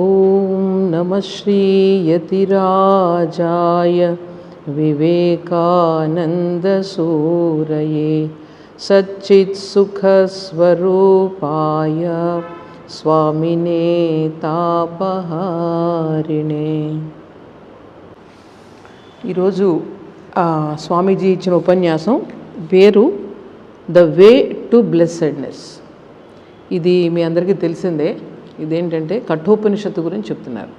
ఓం నమ శ్రీయతిరాజాయ వివేకానందసూరయే సచ్చిత్సుఖస్వరూపాయ స్వామినే తాపహారిణే. ఈరోజు స్వామీజీ ఇచ్చిన ఉపన్యాసం పేరు ద వే టు బ్లెస్సెడ్నెస్. ఇది మీ అందరికీ తెలిసిందే. ఇదేంటంటే కఠోపనిషత్తు గురించి చెప్తున్నారు.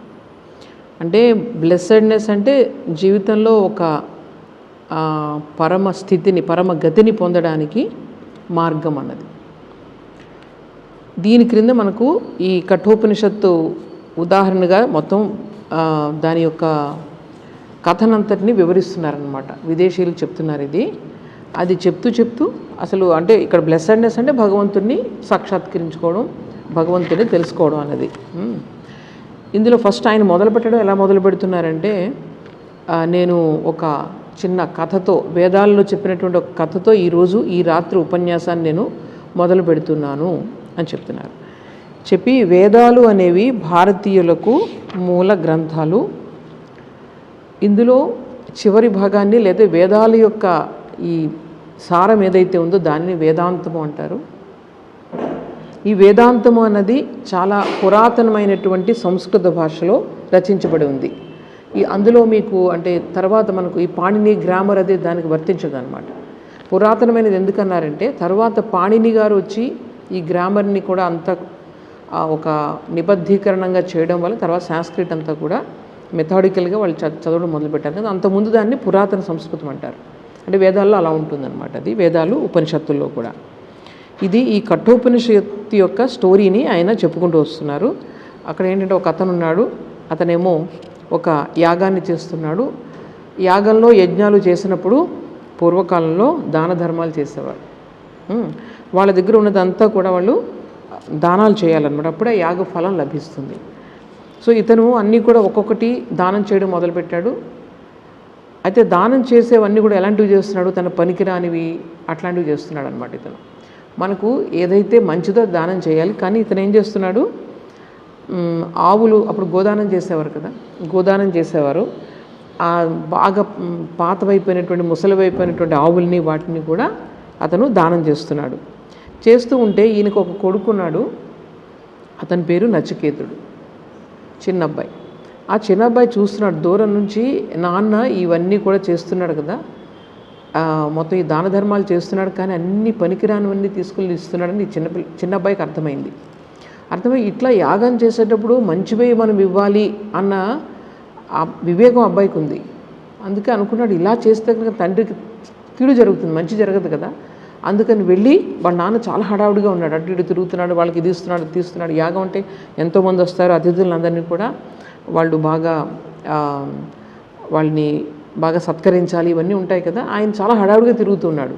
అంటే బ్లెస్సెడ్నెస్ అంటే జీవితంలో ఒక పరమ స్థితిని, పరమ గతిని పొందడానికి మార్గం అన్నది. దీని క్రింద మనకు ఈ కఠోపనిషత్తు ఉదాహరణగా మొత్తం దాని యొక్క కథనంతటిని వివరిస్తున్నారనమాట. విదేశీయులు చెప్తున్నారు ఇది. అది చెప్తూ అసలు అంటే ఇక్కడ బ్లెస్సెడ్నెస్ అంటే భగవంతుడిని సాక్షాత్కరించుకోవడం, భగవంతుడిని తెలుసుకోవడం అన్నది. ఇందులో ఫస్ట్ ఆయన మొదలుపెట్టడం ఎలా మొదలు పెడుతున్నారంటే, నేను ఒక చిన్న కథతో, వేదాల్లో చెప్పినటువంటి ఒక కథతో ఈరోజు ఈ రాత్రి ఉపన్యాసాన్ని నేను మొదలు పెడుతున్నాను అని చెప్తున్నారు. చెప్పి వేదాలు అనేవి భారతీయులకు మూల గ్రంథాలు. ఇందులో చివరి భాగాన్ని లేదా వేదాల యొక్క ఈ సారం ఏదైతే ఉందో దాన్ని వేదాంతము అంటారు. ఈ వేదాంతము అన్నది చాలా పురాతనమైనటువంటి సంస్కృత భాషలో రచించబడి ఉంది. అందులో మీకు అంటే తర్వాత మనకు ఈ పాణిని గ్రామర్ అదే దానికి వర్తించదు అనమాట. పురాతనమైనది ఎందుకన్నారంటే, తర్వాత పాణిని గారు వచ్చి ఈ గ్రామర్ని కూడా అంతా ఒక నిబద్ధీకరణంగా చేయడం వల్ల తర్వాత సాంస్క్రిట్ అంతా కూడా మెథాడికల్గా వాళ్ళు చదవడం మొదలుపెట్టారు కదా. అంతకుముందు దాన్ని పురాతన సంస్కృతం అంటారు. అంటే వేదాల్లో అలా ఉంటుందన్నమాట. అది వేదాలు ఉపనిషత్తుల్లో కూడా. ఇది ఈ కఠోపనిషత్తు యొక్క స్టోరీని ఆయన చెప్పుకుంటూ వస్తున్నారు. అక్కడ ఏంటంటే ఒక అతను ఉన్నాడు. అతనేమో ఒక యాగాన్ని చేస్తున్నాడు. యాగంలో యజ్ఞాలు చేసినప్పుడు పూర్వకాలంలో దాన ధర్మాలు చేసేవారు. వాళ్ళ దగ్గర ఉన్నదంతా కూడా వాళ్ళు దానాలు చేయాలన్నమాట. అప్పుడే యాగ ఫలం లభిస్తుంది. సో ఇతను అన్నీ కూడా ఒక్కొక్కటి దానం చేయడం మొదలుపెట్టాడు. అయితే దానం చేసేవన్నీ కూడా ఎలాంటివి చేస్తున్నాడు, తన పనికిరానివి అట్లాంటివి చేస్తున్నాడు అనమాట. ఇతను మనకు ఏదైతే మంచిదో దానం చేయాలి, కానీ ఇతను ఏం చేస్తున్నాడు, ఆవులు అప్పుడు గోదానం చేసేవారు కదా, గోదానం చేసేవారు. ఆ బాగా పాతవైపోయినటువంటి ముసలివైపోయినటువంటి ఆవుల్ని వాటిని కూడా అతను దానం చేస్తున్నాడు. చేస్తూ ఉంటే ఈయనకు ఒక కొడుకున్నాడు. అతని పేరు నచికేతుడు, చిన్నబ్బాయి. ఆ చిన్నబ్బాయి చూస్తున్నాడు దూరం నుంచి, నాన్న ఇవన్నీ కూడా చేస్తున్నాడు కదా, మొత్తం ఈ దాన ధర్మాలు చేస్తున్నాడు, కానీ అన్ని పనికిరానివన్నీ తీసుకుని ఇస్తున్నాడని చిన్నబ్బాయికి అర్థమైంది. ఇట్లా యాగం చేసేటప్పుడు మంచివే మనం ఇవ్వాలి అన్న ఆ వివేకం అబ్బాయికి ఉంది. అందుకే అనుకున్నాడు, ఇలా చేస్తే కనుక తండ్రికి కీడు జరుగుతుంది, మంచి జరగదు కదా. అందుకని వెళ్ళి వాళ్ళ నాన్న చాలా హడావుడిగా ఉన్నాడు, అటు ఇటు తిరుగుతున్నాడు, వాళ్ళకి ఇది ఇస్తున్నాడు, తీస్తున్నాడు. యాగం అంటే ఎంతోమంది వస్తారు, అతిథులందరినీ కూడా వాళ్ళు బాగా వాళ్ళని బాగా సత్కరించాలి, ఇవన్నీ ఉంటాయి కదా. ఆయన చాలా హడావుడిగా తిరుగుతున్నాడు.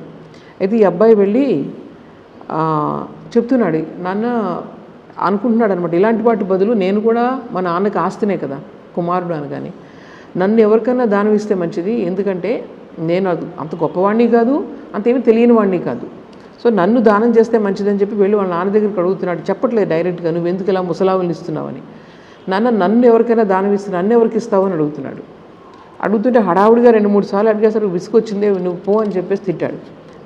అయితే ఈ అబ్బాయి వెళ్ళి చెప్తున్నాడు, నాన్న అనుకుంటున్నాడు అనమాట, ఇలాంటి వాటి బదులు నేను కూడా మా నాన్నకి ఆస్తినే కదా, కుమారుడు అనగానే నన్ను ఎవరికైనా దానం ఇస్తే మంచిది, ఎందుకంటే నేను అంత గొప్పవాడిని కాదు, అంతేమీ తెలియని వాడిని కాదు. సో నన్ను దానం చేస్తే మంచిదని చెప్పి వెళ్ళి వాళ్ళ నాన్న దగ్గరికి అడుగుతున్నాడు. చెప్పట్లేదు డైరెక్ట్గా, నువ్వు ఎందుకు ఇలా ముసలావులు ఇస్తున్నావని. నన్ను ఎవరికైనా దానం ఇస్తే నన్ను ఎవరికి ఇస్తావు అని అడుగుతున్నాడు. అడుగుతుంటే హడావుడిగా 2-3 సార్లు అడిగేసరికి విసుకొచ్చిందే, నువ్వు పో అని చెప్పేసి తిట్టాడు.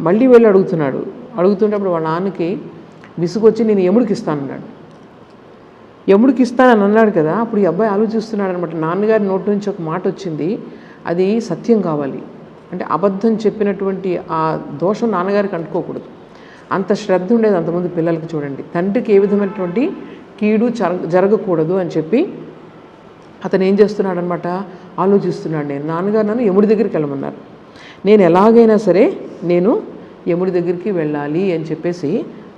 మళ్ళీ వెళ్ళి అడుగుతుంటే అప్పుడు వాళ్ళ నాన్నకి విసుగొచ్చి నేను యముడికి ఇస్తానన్నాడు. యముడికి ఇస్తానని అన్నాడు కదా. అప్పుడు ఈ అబ్బాయి ఆలోచిస్తున్నాడు అనమాట, నాన్నగారి నోటి నుంచి ఒక మాట వచ్చింది, అది సత్యం కావాలి అంటే అబద్ధం చెప్పినటువంటి ఆ దోషం నాన్నగారికి అంటుకోకూడదు. అంత శ్రద్ధ ఉండేది అంతమంది పిల్లలకి. చూడండి, తండ్రికి ఏ విధమైనటువంటి కీడు జరగకూడదు అని చెప్పి అతను ఏం చేస్తున్నాడు అనమాట, ఆలోచిస్తున్నాడు. నేను నాన్నగారు నన్ను యముడి దగ్గరికి వెళ్ళమన్నారు, నేను ఎలాగైనా సరే నేను యముడి దగ్గరికి వెళ్ళాలి అని చెప్పేసి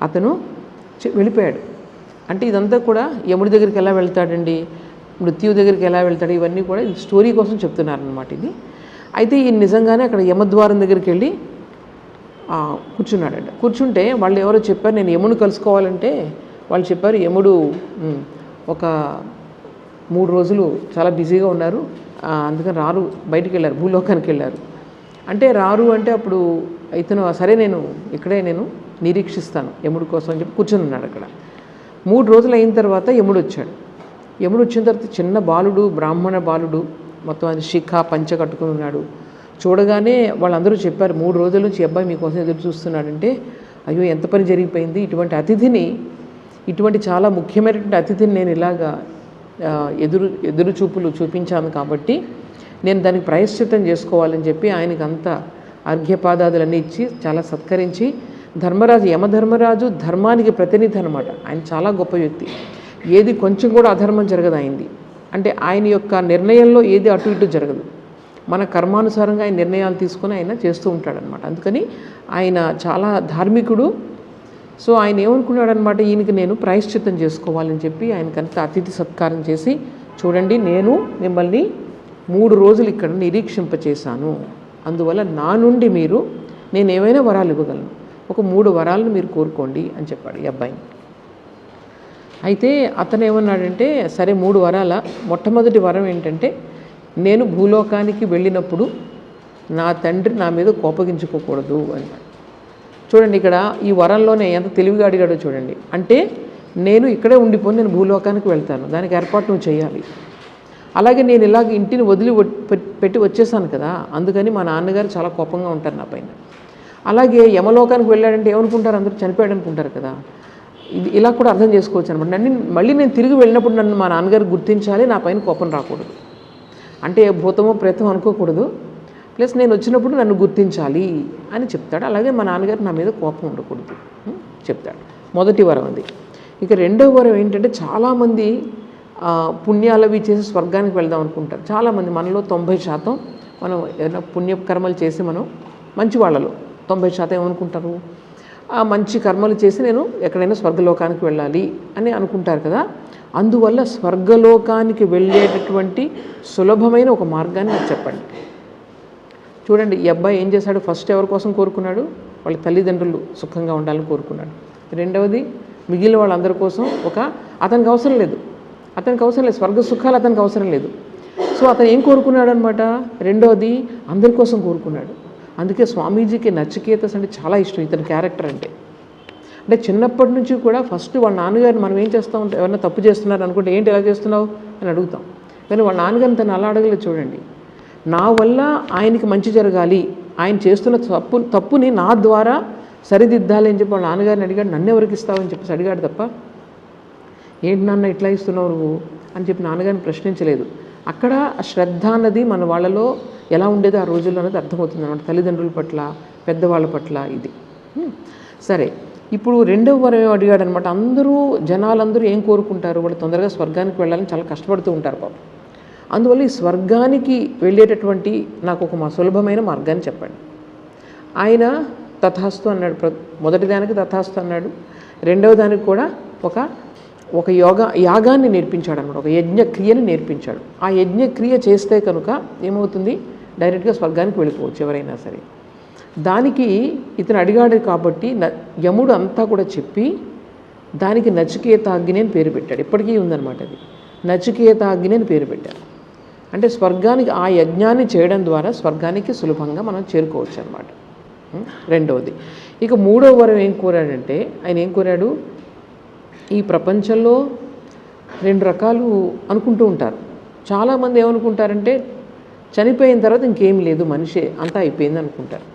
అతను వెళ్ళిపోయాడు. అంటే ఇదంతా కూడా యముడి దగ్గరికి ఎలా వెళ్తాడండి, మృత్యువు దగ్గరికి ఎలా వెళ్తాడు, ఇవన్నీ కూడా స్టోరీ కోసం చెప్తున్నారనమాట ఇది. అయితే ఈ నిజంగానే అక్కడ యమద్వారం దగ్గరికి వెళ్ళి కూర్చున్నాడంట. కూర్చుంటే వాళ్ళు ఎవరో చెప్పారు, నేను యముడిని కలుసుకోవాలంటే వాళ్ళు చెప్పారు, యముడు ఒక 3 రోజులు చాలా బిజీగా ఉన్నారు, అందుకని రారు, బయటికి వెళ్ళారు, భూలోకానికి వెళ్ళారు. అంటే రారు అంటే అప్పుడు ఇతను సరే నేను ఇక్కడే నేను నిరీక్షిస్తాను యముడి కోసం అని చెప్పి కూర్చొని ఉన్నాడు అక్కడ. 3 రోజులు అయిన తర్వాత యముడు వచ్చాడు. యముడు వచ్చిన తర్వాత చిన్న బాలుడు, బ్రాహ్మణ బాలుడు, మొత్తం అది శిఖ పంచ కట్టుకుని ఉన్నాడు. చూడగానే వాళ్ళందరూ చెప్పారు, 3 రోజుల నుంచి అబ్బాయి మీకోసం ఎదురు చూస్తున్నాడంటే, అయ్యో ఎంత పని జరిగిపోయింది, ఇటువంటి అతిథిని, ఇటువంటి చాలా ముఖ్యమైనటువంటి అతిథిని నేను ఇలాగా ఎదురు చూపులు చూపించాను కాబట్టి నేను దానికి ప్రాయశ్చిత్తం చేసుకోవాలని చెప్పి ఆయనకి అంతా అర్ఘ్యపాదాదులన్నీ ఇచ్చి చాలా సత్కరించి, ధర్మరాజు, యమధర్మరాజు ధర్మానికి ప్రతినిధి అనమాట. ఆయన చాలా గొప్ప వ్యక్తి, ఏది కొంచెం కూడా అధర్మం జరగదు ఆయనది. అంటే ఆయన యొక్క నిర్ణయంలో ఏది అటు ఇటు జరగదు, మన కర్మానుసారంగా ఆయన నిర్ణయాలు తీసుకొని ఆయన చేస్తూ ఉంటాడనమాట. అందుకని ఆయన చాలా ధార్మికుడు. సో ఆయన ఏమనుకున్నాడనమాట, ఈయనకి నేను ప్రాయశ్చిత్తం చేసుకోవాలని చెప్పి ఆయనకంతా అతిథి సత్కారం చేసి, చూడండి నేను మిమ్మల్ని 3 రోజులు ఇక్కడ నిరీక్షింపచేశాను, అందువల్ల నా నుండి మీరు నేను ఏమైనా వరాలు ఇవ్వగలను, ఒక 3 వరాలను మీరు కోరుకోండి అని చెప్పాడు ఈ అబ్బాయిని. అయితే అతను ఏమన్నాడంటే, సరే 3 వరాల, మొట్టమొదటి వరం ఏంటంటే, నేను భూలోకానికి వెళ్ళినప్పుడు నా తండ్రి నా మీద కోపగించుకోకూడదు అన్నాడు. చూడండి ఇక్కడ ఈ వరంలోనే ఎంత తెలివిగా అడిగాడో చూడండి. అంటే నేను ఇక్కడే ఉండిపోయి నేను భూలోకానికి వెళ్తాను, దానికి ఏర్పాటు నువ్వు చేయాలి. అలాగే నేను ఇలాగ ఇంటిని వదిలి పెట్టి వచ్చేసాను కదా, అందుకని మా నాన్నగారు చాలా కోపంగా ఉంటారు నా పైన. అలాగే యమలోకానికి వెళ్ళాడంటే ఏమనుకుంటారు, అందరూ చనిపోయాడు అనుకుంటారు కదా. ఇది ఇలా కూడా అర్థం చేసుకోవచ్చు అనమాట. మళ్ళీ నేను తిరిగి వెళ్ళినప్పుడు నన్ను మా నాన్నగారు గుర్తించాలి, నా పైన కోపం రాకూడదు. అంటే భూతమో ప్రేతం అనుకోకూడదు, ప్లస్ నేను వచ్చినప్పుడు నన్ను గుర్తించాలి అని చెప్తాడు. అలాగే మా నాన్నగారు నా మీద కోపం ఉండకూడదు చెప్తాడు. మొదటి వరం అది. ఇక రెండవ వరం ఏంటంటే, చాలామంది పుణ్యాలవి చేసి స్వర్గానికి వెళ్దాం అనుకుంటారు. చాలామంది మనలో 90% మనం ఏదైనా పుణ్యకర్మలు చేసి మనం మంచి వాళ్ళలో 90% ఏమనుకుంటారు, మంచి కర్మలు చేసి నేను ఎక్కడైనా స్వర్గలోకానికి వెళ్ళాలి అని అనుకుంటారు కదా. అందువల్ల స్వర్గలోకానికి వెళ్ళేటటువంటి సులభమైన ఒక మార్గాన్ని నాకు చెప్పండి. చూడండి ఈ అబ్బాయి ఏం చేశాడు, ఫస్ట్ ఎవరి కోసం కోరుకున్నాడు, వాళ్ళ తల్లిదండ్రులు సుఖంగా ఉండాలని కోరుకున్నాడు. రెండవది మిగిలిన వాళ్ళందరి కోసం అతనికి అవసరం లేదు స్వర్గ సుఖాలు అతనికి అవసరం లేదు. సో అతను ఏం కోరుకున్నాడు అనమాట, రెండవది అందరి కోసం కోరుకున్నాడు. అందుకే స్వామీజీకి నచికేతస్ అంటే చాలా ఇష్టం, ఇతని క్యారెక్టర్ అంటే చిన్నప్పటి నుంచి కూడా ఫస్ట్ వాళ్ళ నాన్నగారిని మనం ఏం చేస్తాం, ఎవరైనా తప్పు చేస్తున్నారు అనుకుంటే ఏంటి ఎలా చేస్తున్నావు అని అడుగుతాం. కానీ వాళ్ళ నాన్నగారిని తను అలా అడగలేదు. చూడండి, నా వల్ల ఆయనకి మంచి జరగాలి, ఆయన చేస్తున్న తప్పుని నా ద్వారా సరిదిద్దాలి అని చెప్పి వాళ్ళ నాన్నగారిని అడిగాడు. నన్ను ఎవరికి ఇస్తావని చెప్పేసి అడిగాడు తప్ప, ఏంటి నాన్న ఇట్లా ఇస్తున్నావు నువ్వు అని చెప్పి నాన్నగారిని ప్రశ్నించలేదు. అక్కడ శ్రద్ధ అన్నది మన వాళ్ళలో ఎలా ఉండేదో ఆ రోజుల్లో అనేది అర్థమవుతుంది అన్నమాట, తల్లిదండ్రుల పట్ల, పెద్దవాళ్ళ పట్ల. ఇది సరే. ఇప్పుడు రెండవ వరం అడిగాడు అనమాట. జనాలందరూ ఏం కోరుకుంటారు, వాళ్ళు తొందరగా స్వర్గానికి వెళ్ళాలని చాలా కష్టపడుతూ ఉంటారు పాపం. అందువల్ల ఈ స్వర్గానికి వెళ్ళేటటువంటి నాకు ఒక సులభమైన మార్గాన్ని చెప్పండి. ఆయన తథాస్తు అన్నాడు. మొదటి దానికి తథాస్తు అన్నాడు. రెండవ దానికి కూడా ఒక యాగాన్ని నేర్పించాడు అనమాట, ఒక యజ్ఞక్రియని నేర్పించాడు. ఆ యజ్ఞక్రియ చేస్తే కనుక ఏమవుతుంది, డైరెక్ట్గా స్వర్గానికి వెళ్ళిపోవచ్చు ఎవరైనా సరే. దానికి ఇతను అడిగాడు కాబట్టి యముడు అంతా కూడా చెప్పి దానికి నచికేతాగ్ని అని పేరు పెట్టాడు. ఇప్పటికీ ఉందన్నమాట అది, నచికేతాగ్ని అని పేరు పెట్టారు. అంటే స్వర్గానికి ఆ యజ్ఞాన్ని చేయడం ద్వారా స్వర్గానికి సులభంగా మనం చేరుకోవచ్చు అన్నమాట. రెండవది. ఇక మూడవ వరం ఏం కోరాడంటే, ఆయన ఏం కోరాడు, ఈ ప్రపంచంలో 2 రకాలు అనుకుంటూ ఉంటారు. చాలామంది ఏమనుకుంటారంటే చనిపోయిన తర్వాత ఇంకేం లేదు, మనిషి అంతా అయిపోయింది అనుకుంటారు.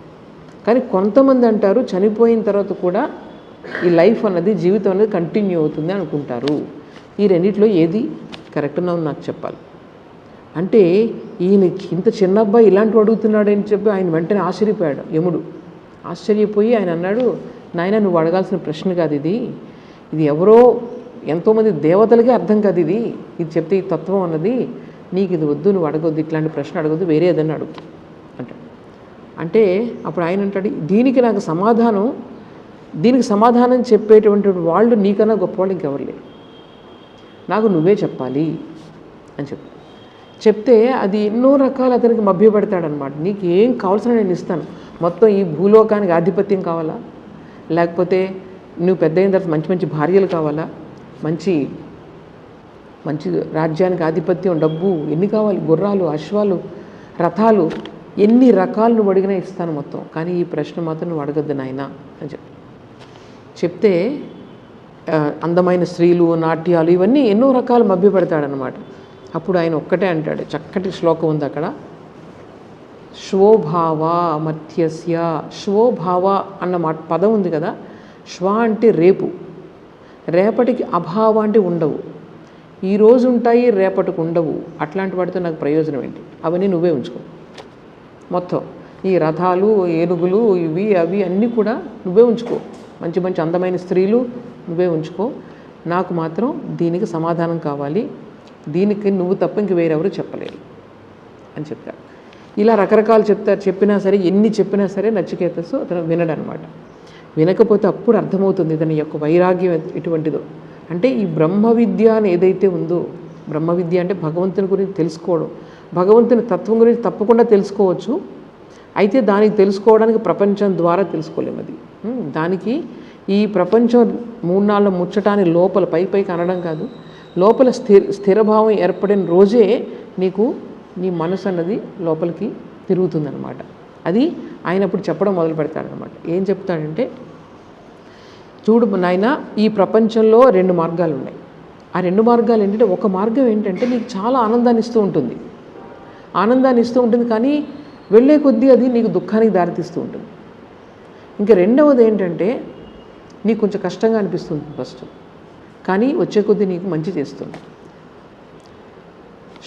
కానీ కొంతమంది అంటారు చనిపోయిన తర్వాత కూడా ఈ లైఫ్ అన్నది, జీవితం అనేది కంటిన్యూ అవుతుంది అనుకుంటారు. ఈ రెండిట్లో ఏది కరెక్ట్ ఉన్నావు నాకు చెప్పాలి. అంటే ఈయన ఇంత చిన్న అబ్బాయి ఇలాంటివి అడుగుతున్నాడు అని చెప్పి ఆయన వెంటనే ఆశ్చర్యపోయాడు. యముడు ఆశ్చర్యపోయి ఆయన అన్నాడు, నాయన నువ్వు అడగాల్సిన ప్రశ్న కాదు ఇది ఎవరో ఎంతోమంది దేవతలకే అర్థం కాదు ఇది చెప్తే ఈ తత్వం అన్నది, నీకు ఇది వద్దు, నువ్వు అడగొద్దు, ఇట్లాంటి ప్రశ్న అడగొద్దు, వేరే ఏదన్నా అడుగు అంటాడు. అంటే అప్పుడు ఆయన అంటాడు, దీనికి సమాధానం చెప్పేటువంటి వాళ్ళు నీకన్నా గొప్పవాళ్ళు ఇంకెవరు లేరు, నాకు నువ్వే చెప్పాలి అని చెప్తే అది ఎన్నో రకాలు అతనికి మభ్యపెడతాడనమాట. నీకు ఏం కావాల్సిన నేను ఇస్తాను, మొత్తం ఈ భూలోకానికి ఆధిపత్యం కావాలా, లేకపోతే నువ్వు పెద్ద అయిన తర్వాత మంచి మంచి భార్యలు కావాలా, మంచి రాజ్యానికి ఆధిపత్యం, డబ్బు ఎన్ని కావాలి, గుర్రాలు, అశ్వాలు, రథాలు, ఎన్ని రకాలు నువ్వు అడిగినా ఇస్తాను మొత్తం, కానీ ఈ ప్రశ్న మాత్రం నువ్వు అడగద్దు నాయనా అని చెప్తే అందమైన స్త్రీలు, నాట్యాలు ఇవన్నీ ఎన్నో రకాలు మభ్యపెడతాడనమాట. అప్పుడు ఆయన ఒక్కటే అంటాడు, చక్కటి శ్లోకం ఉంది అక్కడ, శ్వోభావ మధ్యస్య. శ్వోభావ అన్న పదం ఉంది కదా, శ్వ అంటే రేపు, రేపటికి అభావ అంటే ఉండవు, ఈరోజు ఉంటాయి రేపటికి ఉండవు, అట్లాంటి వాటితో నాకు ప్రయోజనం ఏంటి, అవన్నీ నువ్వే ఉంచుకో. మొత్తం ఈ రథాలు, ఏనుగులు, ఇవి అవి అన్నీ కూడా నువ్వే ఉంచుకో, మంచి మంచి అందమైన స్త్రీలు నువ్వే ఉంచుకో, నాకు మాత్రం దీనికి సమాధానం కావాలి, దీనికి నువ్వు తప్ప ఇంక వేరెవరు చెప్పలేరు అని చెప్తారు. ఇలా రకరకాలు చెప్పినా సరే, ఎన్ని చెప్పినా సరే నచికేతసు అతను వినడనమాట. వినకపోతే అప్పుడు అర్థమవుతుంది ఇతని యొక్క వైరాగ్యం ఎటువంటిదో. అంటే ఈ బ్రహ్మ విద్య అని ఏదైతే ఉందో, బ్రహ్మ విద్య అంటే భగవంతుని గురించి తెలుసుకోవడం, భగవంతుని తత్వం గురించి తప్పకుండా తెలుసుకోవచ్చు, అయితే దానికి తెలుసుకోవడానికి ప్రపంచం ద్వారా తెలుసుకోలేము. అది దానికి ఈ ప్రపంచం 3-4 ముచ్చటాన్ని లోపల పైకి అనడం కాదు, లోపల స్థిరభావం ఏర్పడిన రోజే నీకు నీ మనసు అన్నది లోపలికి తిరుగుతుందన్నమాట. అది ఆయన అప్పుడు చెప్పడం మొదలు పెడతాడనమాట. ఏం చెప్తాడంటే, చూడు నాయన, ఈ ప్రపంచంలో 2 మార్గాలు ఉన్నాయి. ఆ 2 మార్గాలు ఏంటంటే, ఒక మార్గం ఏంటంటే నీకు చాలా ఆనందాన్ని ఇస్తూ ఉంటుంది, కానీ వెళ్ళే కొద్దీ అది నీకు దుఃఖానికి దారితీస్తూ ఉంటుంది. ఇంకా రెండవది ఏంటంటే, నీకు కొంచెం కష్టంగా అనిపిస్తుంది ఫస్ట్, కానీ వచ్చే కొద్దీ నీకు మంచి చేస్తుంది.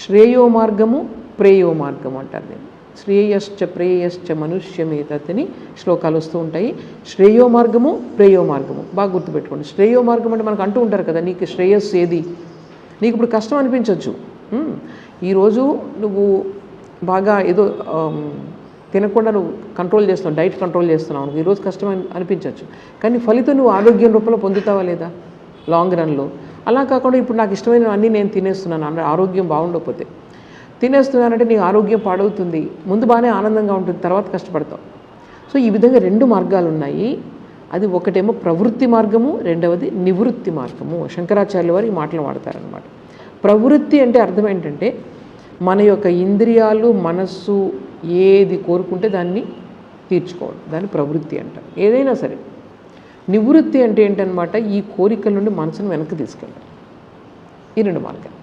శ్రేయో మార్గము, ప్రేయో మార్గము అంటారు. నేను శ్రేయశ్చ ప్రేయశ్చ మనుష్యమేతని శ్లోకాలు వస్తూ ఉంటాయి. శ్రేయో మార్గము, ప్రేయో మార్గము బాగా గుర్తుపెట్టుకోండి. శ్రేయో మార్గం అంటే మనకు అంటూ ఉంటారు కదా, నీకు శ్రేయస్సు ఏది, నీకు ఇప్పుడు కష్టం అనిపించవచ్చు. ఈరోజు నువ్వు బాగా ఏదో తినకుండా నువ్వు కంట్రోల్ చేస్తున్నావు, డైట్ కంట్రోల్ చేస్తున్నావు, ఈరోజు కష్టం అనిపించవచ్చు, కానీ ఫలితం నువ్వు ఆరోగ్యం రూపంలో పొందుతావా లేదా లాంగ్ రన్లో. అలా కాకుండా ఇప్పుడు నాకు ఇష్టమైన అన్నీ నేను తినేస్తున్నాను అంటే ఆరోగ్యం బాగుండకపోతే, తినేస్తున్నానంటే నీ ఆరోగ్యం పాడవుతుంది. ముందు బాగానే ఆనందంగా ఉంటుంది, తర్వాత కష్టపడతావు. సో ఈ విధంగా 2 మార్గాలు ఉన్నాయి. అది ఒకటేమో ప్రవృత్తి మార్గము, రెండవది నివృత్తి మార్గము. శంకరాచార్యుల వారు ఈ మాటలు వాడతారనమాట. ప్రవృత్తి అంటే అర్థం ఏంటంటే, మన యొక్క ఇంద్రియాలు, మనస్సు ఏది కోరుకుంటే దాన్ని తీర్చుకోవడం, దాన్ని ప్రవృత్తి అంటారు. ఏదైనా సరే. నివృత్తి అంటే ఏంటనమాట, ఈ కోరికల నుండి మనసును వెనక్కి తీసుకెళ్ళడం. ఈ 2 మార్గాలు.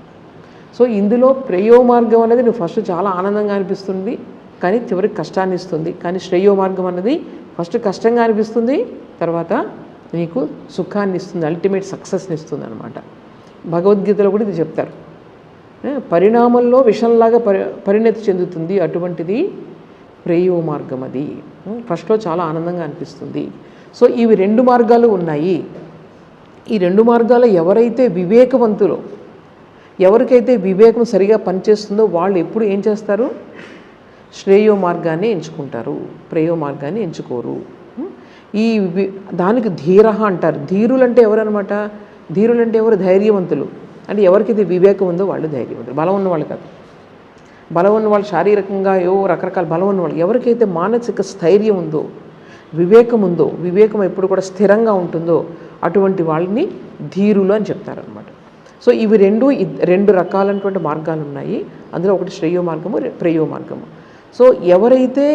సో ఇందులో ప్రేయో మార్గం అనేది నువ్వు ఫస్ట్ చాలా ఆనందంగా అనిపిస్తుంది, కానీ చివరికి కష్టాన్ని ఇస్తుంది. కానీ శ్రేయో మార్గం అన్నది ఫస్ట్ కష్టంగా అనిపిస్తుంది, తర్వాత నీకు సుఖాన్ని ఇస్తుంది, అల్టిమేట్ సక్సెస్ని ఇస్తుంది అనమాట. భగవద్గీతలో కూడా ఇది చెప్తారు, పరిణామంలో విషంలాగా పరిణతి చెందుతుంది, అటువంటిది ప్రేయో మార్గం. అది ఫస్ట్లో చాలా ఆనందంగా అనిపిస్తుంది. సో ఇవి 2 మార్గాలు ఉన్నాయి. ఈ 2 మార్గాలు ఎవరైతే వివేకవంతులో, ఎవరికైతే వివేకం సరిగా పనిచేస్తుందో వాళ్ళు ఎప్పుడు ఏం చేస్తారు, శ్రేయో మార్గాన్ని ఎంచుకుంటారు, ప్రేయో మార్గాన్ని ఎంచుకోరు. ఈ దానికి ధీర అంటారు. ధీరులంటే ఎవరనమాట, ధీరులంటే ఎవరు, ధైర్యవంతులు. అంటే ఎవరికైతే వివేకం ఉందో వాళ్ళు ధైర్యవంతులు. బలం ఉన్నవాళ్ళు కాదు, బలం ఉన్నవాళ్ళు శారీరకంగా రకరకాల బలం ఉన్నవాళ్ళు. ఎవరికైతే మానసిక స్థైర్యం ఉందో, వివేకం ఉందో, వివేకం ఎప్పుడు కూడా స్థిరంగా ఉంటుందో అటువంటి వాళ్ళని ధీరులు అని చెప్తారనమాట. సో ఇవి 2 రకాలైనటువంటి మార్గాలు ఉన్నాయి. అందులో ఒకటి శ్రేయో మార్గము, ప్రేయో మార్గము. సో ఎవరైతే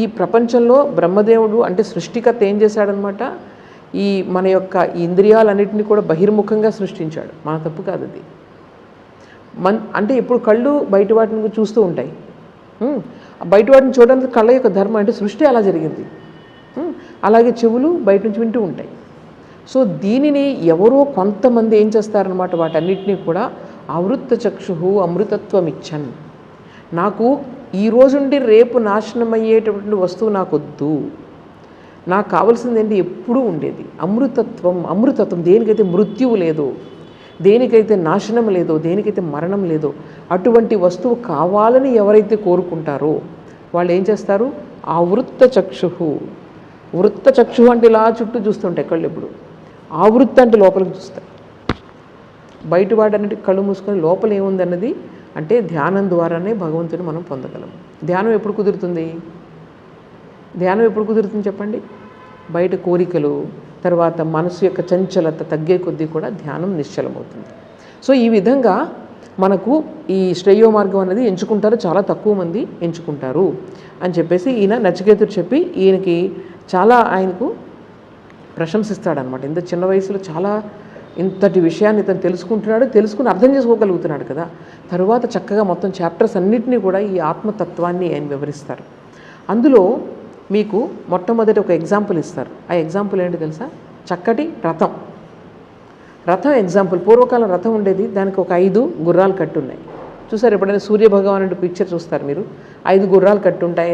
ఈ ప్రపంచంలో బ్రహ్మదేవుడు అంటే సృష్టికర్త ఏం చేశాడనమాట, ఈ మన యొక్క ఇంద్రియాలన్నింటినీ కూడా బహిర్ముఖంగా సృష్టించాడు. మన తప్పు కాదు అది. అంటే ఇప్పుడు కళ్ళు బయట వాటిని చూస్తూ ఉంటాయి, బయట వాటిని చూడడానికి కళ్ళ యొక్క ధర్మం, అంటే సృష్టి అలా జరిగింది. అలాగే చెవులు బయట నుంచి వింటూ ఉంటాయి. సో దీనిని ఎవరో కొంతమంది ఏం చేస్తారనమాట, వాటన్నిటినీ కూడా ఆవృత్త చక్షు అమృతత్వం ఇచ్చన్, నాకు ఈ రోజుండి రేపు నాశనం అయ్యేటటువంటి వస్తువు నాకు వద్దు, నాకు కావాల్సింది ఏంటి ఎప్పుడూ ఉండేది అమృతత్వం. అమృతత్వం దేనికైతే మృత్యువు లేదో, దేనికైతే నాశనం లేదో, దేనికైతే మరణం లేదో అటువంటి వస్తువు కావాలని ఎవరైతే కోరుకుంటారో వాళ్ళు ఏం చేస్తారు, ఆ వృత్త చక్షు. వృత్త చక్షు అంటే ఇలా చుట్టూ చూస్తుంటాయి కళ్ళు ఎప్పుడు, ఆవృత్త అంటే లోపలికి చూస్తారు. బయట వాడన్నిటి కళ్ళు మూసుకొని లోపల ఏముందన్నది అంటే ధ్యానం ద్వారానే భగవంతుని మనం పొందగలం. ధ్యానం ఎప్పుడు కుదురుతుంది, ధ్యానం ఎప్పుడు కుదురుతుంది చెప్పండి, బయట కోరికలు, తర్వాత మనసు యొక్క చంచలత తగ్గే కొద్దీ కూడా ధ్యానం నిశ్చలమవుతుంది. సో ఈ విధంగా మనకు ఈ శ్రేయో మార్గం అనేది ఎంచుకుంటారు, చాలా తక్కువ మంది ఎంచుకుంటారు అని చెప్పేసి ఈయన నచికేతుడు చెప్పి ఈయనకి చాలా ఆయనకు ప్రశంసిస్తాడనమాట. ఇంత చిన్న వయసులో చాలా ఇంతటి విషయాన్ని ఇతను తెలుసుకుంటున్నాడు, తెలుసుకుని అర్థం చేసుకోగలుగుతున్నాడు కదా. తరువాత చక్కగా మొత్తం చాప్టర్స్ అన్నిటినీ కూడా ఈ ఆత్మతత్వాన్ని ఆయన వివరిస్తారు. అందులో మీకు మొట్టమొదటి ఒక ఎగ్జాంపుల్ ఇస్తారు. ఆ ఎగ్జాంపుల్ ఏంటి తెలుసా? చక్కటి రథం. రథం ఎగ్జాంపుల్. పూర్వకాలం రథం ఉండేది, దానికి ఒక 5 గుర్రాలు కట్టున్నాయి. చూసారు ఎప్పుడైనా సూర్యభగవానుడి పిక్చర్ చూస్తారు మీరు, 5 గుర్రాలు కట్టుంటాయి,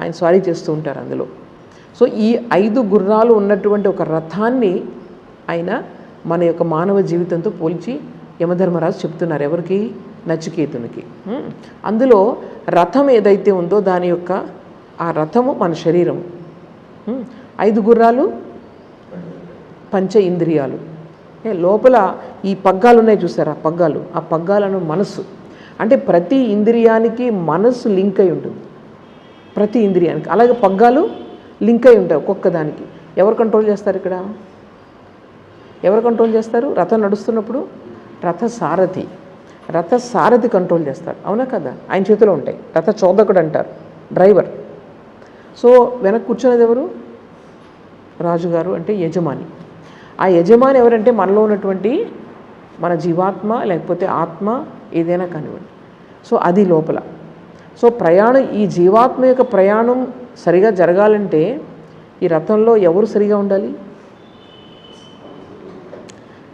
ఆయన స్వారీ చేస్తూ ఉంటారు అందులో. సో ఈ 5 గుర్రాలు ఉన్నటువంటి ఒక రథాన్ని ఆయన మన యొక్క మానవ జీవితంతో పోల్చి యమధర్మరాజు చెప్తున్నారు. ఎవరికి? నచికేతునికి. అందులో రథం ఏదైతే ఉందో దాని యొక్క ఆ రథము మన శరీరము, 5 గుర్రాలు పంచ ఇంద్రియాలు, లోపల ఈ పగ్గాలు ఉన్నాయి చూసారా, పగ్గాలు, ఆ పగ్గాలను మనస్సు. అంటే ప్రతి ఇంద్రియానికి మనస్సు లింక్ అయి ఉంటుంది, ప్రతి ఇంద్రియానికి. అలాగే పగ్గాలు లింక్ అయి ఉంటాయి ఒక్కొక్క దానికి. ఎవరు కంట్రోల్ చేస్తారు ఇక్కడ? ఎవరు కంట్రోల్ చేస్తారు? రథం నడుస్తున్నప్పుడు రథసారథి. రథసారథి కంట్రోల్ చేస్తారు, అవునా కదా? ఆయన చేతిలో ఉంటాయి. రథ చోదకుడు అంటారు, డ్రైవర్. సో వెనక కూర్చున్నది ఎవరు? రాజుగారు అంటే యజమాని. ఆ యజమాని ఎవరంటే మనలో ఉన్నటువంటి మన జీవాత్మ, లేకపోతే ఆత్మ, ఏదైనా కానివ్వండి. సో అది లోపల. సో ప్రయాణం, ఈ జీవాత్మ యొక్క ప్రయాణం సరిగా జరగాలంటే ఈ రథంలో ఎవరు సరిగా ఉండాలి?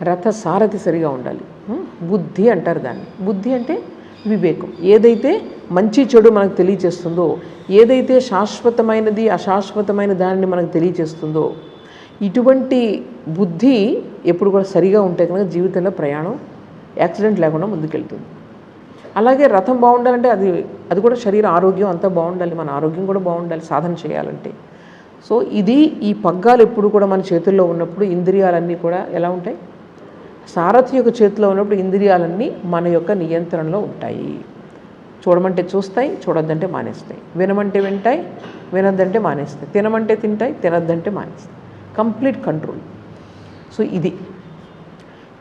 రథ సారథి సరిగా ఉండాలి. బుద్ధి అంటారు దాన్ని. బుద్ధి అంటే వివేకం. ఏదైతే మంచి చెడు మనకు తెలియచేస్తుందో, ఏదైతే శాశ్వతమైనది అశాశ్వతమైన దానిని మనకు తెలియచేస్తుందో, ఇటువంటి బుద్ధి ఎప్పుడు కూడా సరిగా ఉంటే కనుక జీవితంలో ప్రయాణం యాక్సిడెంట్ లేకుండా ముందుకెళ్తుంది. అలాగే రథం బాగుండాలంటే అది కూడా శరీర ఆరోగ్యం అంతా బాగుండాలి, మన ఆరోగ్యం కూడా బాగుండాలి సాధన చేయాలంటే. సో ఇది ఈ పగ్గాలు ఎప్పుడు కూడా మన చేతుల్లో ఉన్నప్పుడు ఇంద్రియాలన్నీ కూడా ఎలా ఉంటాయి? సారథి యొక్క చేతిలో ఉన్నప్పుడు ఇంద్రియాలన్నీ మన యొక్క నియంత్రణలో ఉంటాయి. చూడమంటే చూస్తాయి, చూడొద్దంటే మానేస్తాయి. వినమంటే వింటాయి, వినొద్దంటే మానేస్తాయి. తినమంటే తింటాయి, తినొద్దంటే మానేస్తాయి. Complete control. సో ఇది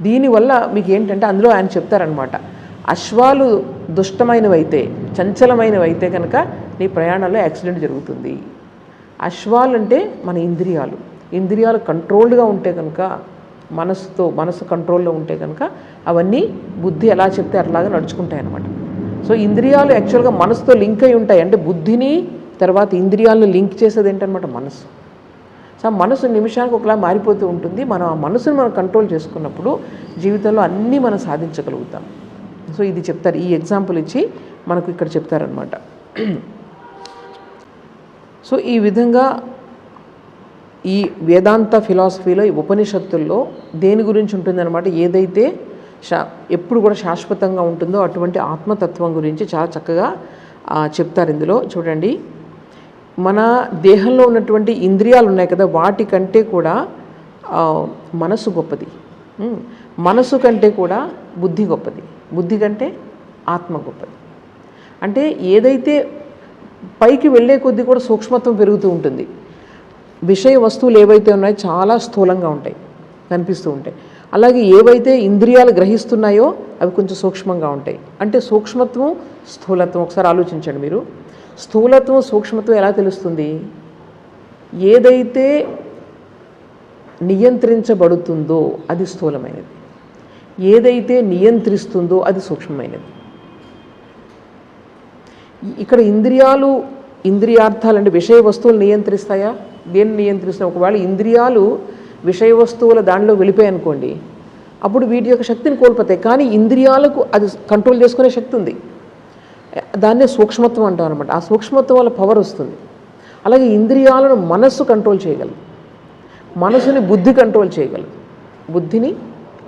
దీనివల్ల మీకు ఏంటంటే అందులో ఆయన చెప్తారనమాట, అశ్వాలు దుష్టమైనవైతే, చంచలమైనవైతే కనుక నీ ప్రయాణంలో యాక్సిడెంట్ జరుగుతుంది. అశ్వాలు అంటే మన ఇంద్రియాలు. ఇంద్రియాలు కంట్రోల్డ్గా ఉంటే కనుక, మనసు కంట్రోల్లో ఉంటే కనుక అవన్నీ బుద్ధి ఎలా చెప్తే అట్లాగా నడుచుకుంటాయి అన్నమాట. సో ఇంద్రియాలు యాక్చువల్గా మనసుతో లింక్ అయి ఉంటాయి. అంటే బుద్ధిని తర్వాత ఇంద్రియాలను లింక్ చేసేది ఏంటనమాట? మనసు. సో మనసు నిమిషానికి ఒకలా మారిపోతూ ఉంటుంది. మనం ఆ మనసుని మనం కంట్రోల్ చేసుకున్నప్పుడు జీవితంలో అన్నీ మనం సాధించగలుగుతాం. సో ఇది చెప్తారు, ఈ ఎగ్జాంపుల్ ఇచ్చి మనకు ఇక్కడ చెప్తారనమాట. సో ఈ విధంగా ఈ వేదాంత ఫిలాసఫీలో, ఈ ఉపనిషత్తుల్లో దేని గురించి ఉంటుందన్నమాట? ఏదైతే ఎప్పుడు కూడా శాశ్వతంగా ఉంటుందో అటువంటి ఆత్మతత్వం గురించి చాలా చక్కగా చెప్తారు ఇందులో. చూడండి, మన దేహంలో ఉన్నటువంటి ఇంద్రియాలు ఉన్నాయి కదా, వాటికంటే కూడా మనసు గొప్పది. మనసు కంటే కూడా బుద్ధి గొప్పది. బుద్ధి కంటే ఆత్మ గొప్పది. అంటే ఏదైతే పైకి వెళ్ళే కొద్దీ కూడా సూక్ష్మత్వం పెరుగుతూ ఉంటుంది. విషయ వస్తువులు ఏవైతే ఉన్నాయో చాలా స్థూలంగా ఉంటాయి, కనిపిస్తూ ఉంటాయి. అలాగే ఏవైతే ఇంద్రియాలు గ్రహిస్తున్నాయో అవి కొంచెం సూక్ష్మంగా ఉంటాయి. అంటే సూక్ష్మత్వం, స్థూలత్వం ఒకసారి ఆలోచించండి మీరు. స్థూలత్వం, సూక్ష్మత్వం ఎలా తెలుస్తుంది? ఏదైతే నియంత్రించబడుతుందో అది స్థూలమైనది, ఏదైతే నియంత్రిస్తుందో అది సూక్ష్మమైనది. ఇక్కడ ఇంద్రియార్థాలు అంటే విషయ వస్తువులు నియంత్రిస్తాయా? దేన్ని నియంత్రిస్తాయి? ఒకవేళ ఇంద్రియాలు విషయ వస్తువుల దానిలో వెళ్ళిపోయాయి అనుకోండి, అప్పుడు వీటి యొక్క శక్తిని కోల్పోతాయి. కానీ ఇంద్రియాలకు అది కంట్రోల్ చేసుకునే శక్తి ఉంది. దాన్నే సూక్ష్మత్వం అంటాం అనమాట. ఆ సూక్ష్మత్వం వల్ల పవర్ వస్తుంది. అలాగే ఇంద్రియాలను మనస్సు కంట్రోల్ చేయగలదు, మనసుని బుద్ధి కంట్రోల్ చేయగలదు, బుద్ధిని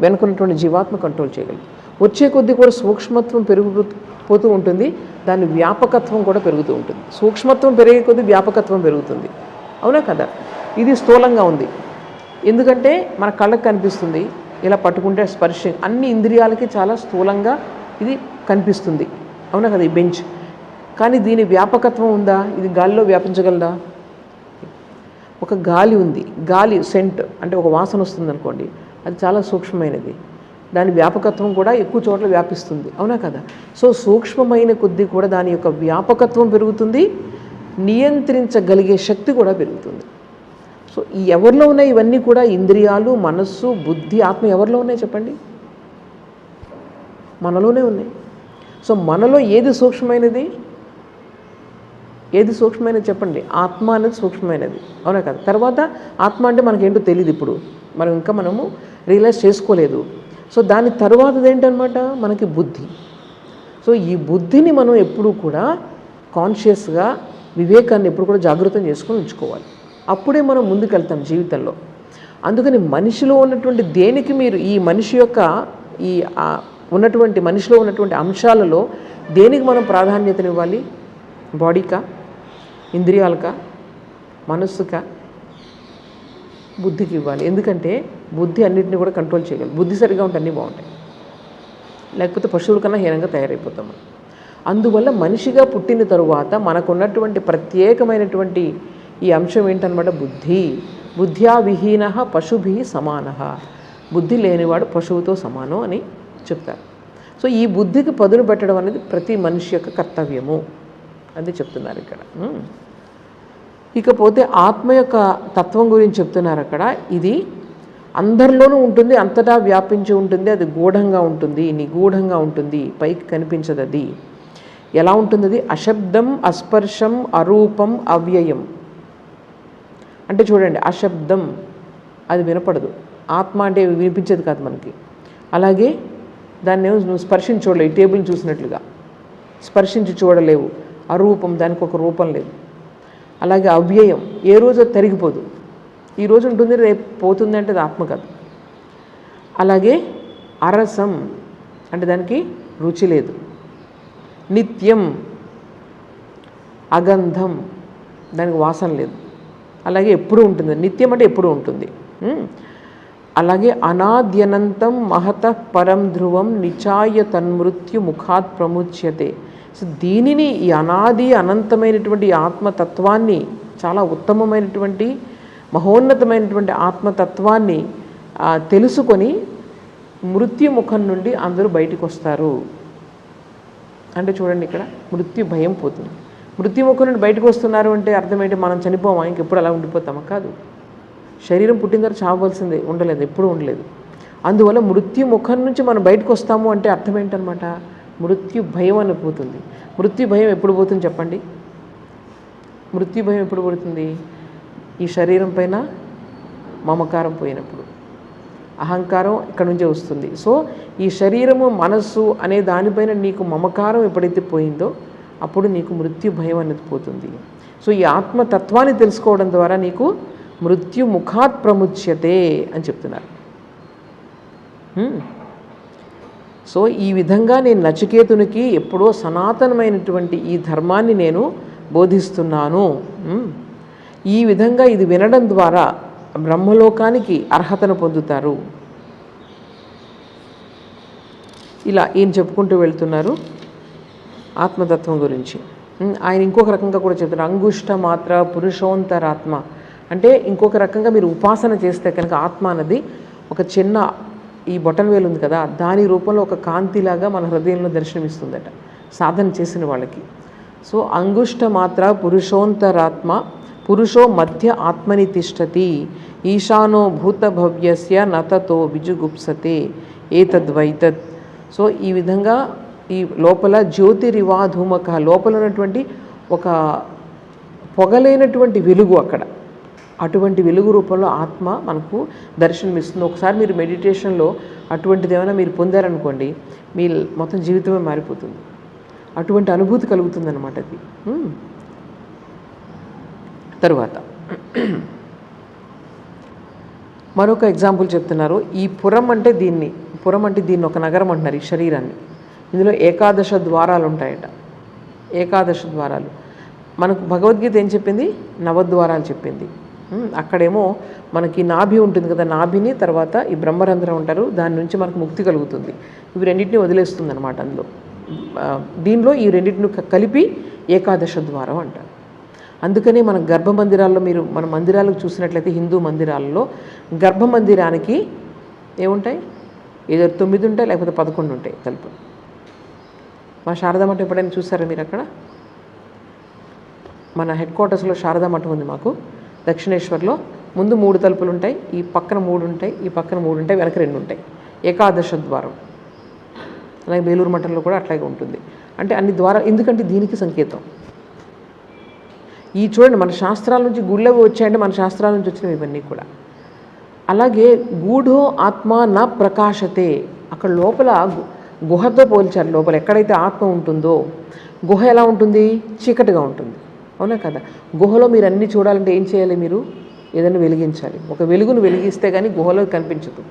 వెనుకున్నటువంటి జీవాత్మ కంట్రోల్ చేయగలదు. వచ్చే కొద్దీ కూడా సూక్ష్మత్వం పెరిగిపోతూ ఉంటుంది, దాని వ్యాపకత్వం కూడా పెరుగుతూ ఉంటుంది. సూక్ష్మత్వం పెరిగే కొద్దీ వ్యాపకత్వం పెరుగుతుంది, అవునా కదా? ఇది స్థూలంగా ఉంది, ఎందుకంటే మన కళ్ళకు కనిపిస్తుంది, ఇలా పట్టుకుంటే స్పర్శ, అన్ని ఇంద్రియాలకి చాలా స్థూలంగా ఇది కనిపిస్తుంది, అవునా కదా? ఈ బెంచ్. కానీ దీని వ్యాపకత్వం ఉందా? ఇది గాలిలో వ్యాపించగలదా? ఒక గాలి ఉంది, గాలి సెంట్ అంటే ఒక వాసన వస్తుంది అనుకోండి, అది చాలా సూక్ష్మమైనది, దాని వ్యాపకత్వం కూడా ఎక్కువ చోట్ల వ్యాపిస్తుంది, అవునా కదా? సో సూక్ష్మమైన కొద్దీ కూడా దాని యొక్క వ్యాపకత్వం పెరుగుతుంది, నియంత్రించగలిగే శక్తి కూడా పెరుగుతుంది. సో ఈ ఎవరిలో ఉన్నాయి ఇవన్నీ కూడా? ఇంద్రియాలు, మనస్సు, బుద్ధి, ఆత్మ ఎవరిలో ఉన్నాయి చెప్పండి? మనలోనే ఉన్నాయి. సో మనలో ఏది సూక్ష్మమైనది? ఏది సూక్ష్మమైనది చెప్పండి? ఆత్మ అనేది సూక్ష్మమైనది, అవునా కదా? తర్వాత ఆత్మ అంటే మనకేంటో తెలియదు, ఇప్పుడు మనము రియలైజ్ చేసుకోలేదు. సో దాని తర్వాతది ఏంటనమాట? మనకి బుద్ధి. సో ఈ బుద్ధిని మనం ఎప్పుడూ కూడా కాన్షియస్గా, వివేకాన్ని ఎప్పుడు కూడా జాగృతం చేసుకొని ఉంచుకోవాలి. అప్పుడే మనం ముందుకెళ్తాం జీవితంలో. అందుకని మనిషిలో ఉన్నటువంటి దేనికి మీరు ఈ మనిషి యొక్క ఈ ఉన్నటువంటి మనిషిలో ఉన్నటువంటి అంశాలలో దేనికి మనం ప్రాధాన్యతనివ్వాలి? బాడీకా, ఇంద్రియాలకా, మనస్సుకా, బుద్ధికి ఇవ్వాలి. ఎందుకంటే బుద్ధి అన్నింటినీ కూడా కంట్రోల్ చేయగలదు. బుద్ధి సరిగా ఉంటే అన్నీ బాగుంటాయి, లేకపోతే పశువుల కన్నా హీనంగా తయారైపోతాం. అందువల్ల మనిషిగా పుట్టిన తరువాత మనకున్నటువంటి ప్రత్యేకమైనటువంటి ఈ అంశం ఏంటనమాట? బుద్ధి. బుద్ధ్యా విహీన పశుభి సమాన. బుద్ధి లేనివాడు పశువుతో సమానం అని చెప్తారు. సో ఈ బుద్ధికి పదును పెట్టడం అనేది ప్రతి మనిషి యొక్క కర్తవ్యము అని చెప్తున్నారు ఇక్కడ. ఇకపోతే ఆత్మ యొక్క తత్వం గురించి చెప్తున్నారు అక్కడ. ఇది అందరిలోనూ ఉంటుంది, అంతటా వ్యాపించి ఉంటుంది, అది గూఢంగా ఉంటుంది, నిగూఢంగా ఉంటుంది, పైకి కనిపించదు. అది ఎలా ఉంటుంది? అది అశబ్దం, అస్పర్శం, అరూపం, అవ్యయం. అంటే చూడండి, అశబ్దం అది వినపడదు, ఆత్మ అంటే వినిపించేది కాదు మనకి. అలాగే దాన్ని నువ్వు స్పర్శించి చూడలేవు, ఈ టేబుల్ చూసినట్లుగా స్పర్శించి చూడలేవు. అరూపం, దానికి ఒక రూపం లేదు. అలాగే అవ్యయం, ఏ రోజు అది తరిగిపోదు, ఈరోజు ఉంటుంది రేపు పోతుంది అంటే అది ఆత్మ కాదు. అలాగే అరసం, అంటే దానికి రుచి లేదు. నిత్యం, అగంధం, దానికి వాసన లేదు. అలాగే ఎప్పుడూ ఉంటుంది, నిత్యం అంటే ఎప్పుడూ ఉంటుంది. అలాగే అనాద్యనంతం మహతః పరం ధ్రువం నిచాయ తన్మృత్యు ముఖాత్ ప్రముచ్యతే. సో దీనిని, ఈ అనాది అనంతమైనటువంటి ఆత్మతత్వాన్ని, చాలా ఉత్తమమైనటువంటి మహోన్నతమైనటువంటి ఆత్మతత్వాన్ని తెలుసుకొని మృత్యుముఖం నుండి అందరూ బయటికి వస్తారు. అంటే చూడండి, ఇక్కడ మృత్యు భయం పోతుంది. మృత్యుముఖం నుండి బయటకు వస్తున్నారు అంటే అర్థం ఏంటి? మనం చనిపోమా, ఇంకెప్పుడు అలా ఉండిపోతామా? కాదు. శరీరం పుట్టిన తర్వాత చావవలసిందే, ఉండలేదు, ఎప్పుడూ ఉండలేదు. అందువల్ల మృత్యుముఖం నుంచి మనం బయటకు వస్తాము అంటే అర్థం ఏంటనమాట? మృత్యు భయం అని పోతుంది. మృత్యు భయం ఎప్పుడు పోతుంది చెప్పండి? మృత్యు భయం ఎప్పుడు పోతుంది? ఈ శరీరం పైన మమకారం పోయినప్పుడు. అహంకారం ఇక్కడ నుంచే వస్తుంది. సో ఈ శరీరము, మనస్సు అనే దానిపైన నీకు మమకారం ఎప్పుడైతే పోయిందో అప్పుడు నీకు మృత్యు భయం అనేది పోతుంది. సో ఈ ఆత్మతత్వాన్ని తెలుసుకోవడం ద్వారా నీకు మృత్యు ముఖాత్ ప్రముచ్యతే అని చెప్తున్నారు. సో ఈ విధంగా నేను నచికేతునికి ఎప్పుడో సనాతనమైనటువంటి ఈ ధర్మాన్ని నేను బోధిస్తున్నాను. ఈ విధంగా ఇది వినడం ద్వారా బ్రహ్మలోకానికి అర్హతను పొందుతారు. ఇలా ఈయన చెప్పుకుంటూ వెళ్తున్నారు ఆత్మతత్వం గురించి. ఆయన ఇంకొక రకంగా కూడా చెప్తున్నారు, అంగుష్ట మాత్ర పురుషోంతరాత్మ. అంటే ఇంకొక రకంగా మీరు ఉపాసన చేస్తే కనుక ఆత్మ అన్నది ఒక చిన్న, ఈ బొటన్ వేలు ఉంది కదా, దాని రూపంలో ఒక కాంతిలాగా మన హృదయంలో దర్శనమిస్తుందట సాధన చేసిన వాళ్ళకి. సో అంగుష్ట మాత్ర పురుషోంతరాత్మ పురుషో మధ్య ఆత్మని తిష్టతి ఈశానో భూతభవ్యస్య నతతో విజుగుప్సతే ఏతద్వైతత్. సో ఈ విధంగా ఈ లోపల జ్యోతిరివా ధూమక, లోపల ఉన్నటువంటి ఒక పొగలైనటువంటి వెలుగు, అక్కడ అటువంటి వెలుగు రూపంలో ఆత్మ మనకు దర్శనమిస్తుంది. ఒకసారి మీరు మెడిటేషన్లో అటువంటిది ఏమైనా మీరు పొందారనుకోండి, మీ మొత్తం జీవితమే మారిపోతుంది. అటువంటి అనుభూతి కలుగుతుందన్నమాట అది. తరువాత మరొక ఎగ్జాంపుల్ చెప్తున్నారు. ఈ పురం అంటే దీన్ని, పురం అంటే దీన్ని ఒక నగరం అంటున్నారు, ఈ శరీరాన్ని. ఇందులో 11 ద్వారాలు ఉంటాయట. 11 ద్వారాలు. మనకు భగవద్గీత ఏం చెప్పింది? 9 ద్వారాలు చెప్పింది. అక్కడేమో మనకి నాభి ఉంటుంది కదా, నాభిని తర్వాత ఈ బ్రహ్మరంధ్రం ఉంటారు, దాని నుంచి మనకు ముక్తి కలుగుతుంది. ఇవి రెండింటిని వదిలేస్తుంది అనమాట అందులో. దీనిలో ఈ రెండింటిని కలిపి 11 ద్వారం అంటారు. అందుకనే మన గర్భమందిరాల్లో, మీరు మన మందిరాలకు చూసినట్లయితే హిందూ మందిరాలలో గర్భమందిరానికి ఏముంటాయి? ఏదో 9 ఉంటాయి, లేకపోతే 11 ఉంటాయి కలిపి. మా శారదా మఠం ఎప్పుడైనా చూసారా మీరు? అక్కడ మన హెడ్ క్వార్టర్స్లో శారదా మఠం ఉంది మాకు, దక్షిణేశ్వర్లో. ముందు 3 తలుపులు ఉంటాయి, ఈ పక్కన 3 ఉంటాయి, ఈ పక్కన 3 ఉంటాయి, వెనక 2 ఉంటాయి. ఏకాదశ ద్వారం. అలాగే బేలూరు మఠంలో కూడా అట్లాగే ఉంటుంది. అంటే అన్ని ద్వారాలు, ఎందుకంటే దీనికి సంకేతం. ఈ చూడండి, మన శాస్త్రాల నుంచి గుళ్ళవి వచ్చాయంటే మన శాస్త్రాల నుంచి వచ్చినవి ఇవన్నీ కూడా. అలాగే గూఢో ఆత్మ నా ప్రకాశతే, అక్కడ లోపల గుహతో పోల్చారు. లోపల ఎక్కడైతే ఆత్మ ఉంటుందో, గుహ ఎలా ఉంటుంది? చీకటిగా ఉంటుంది, అవునా కదా? గుహలో మీరు అన్నీ చూడాలంటే ఏం చేయాలి? మీరు ఏదైనా వెలిగించాలి. ఒక వెలుగును వెలిగిస్తే కానీ గుహలో కనిపించదు.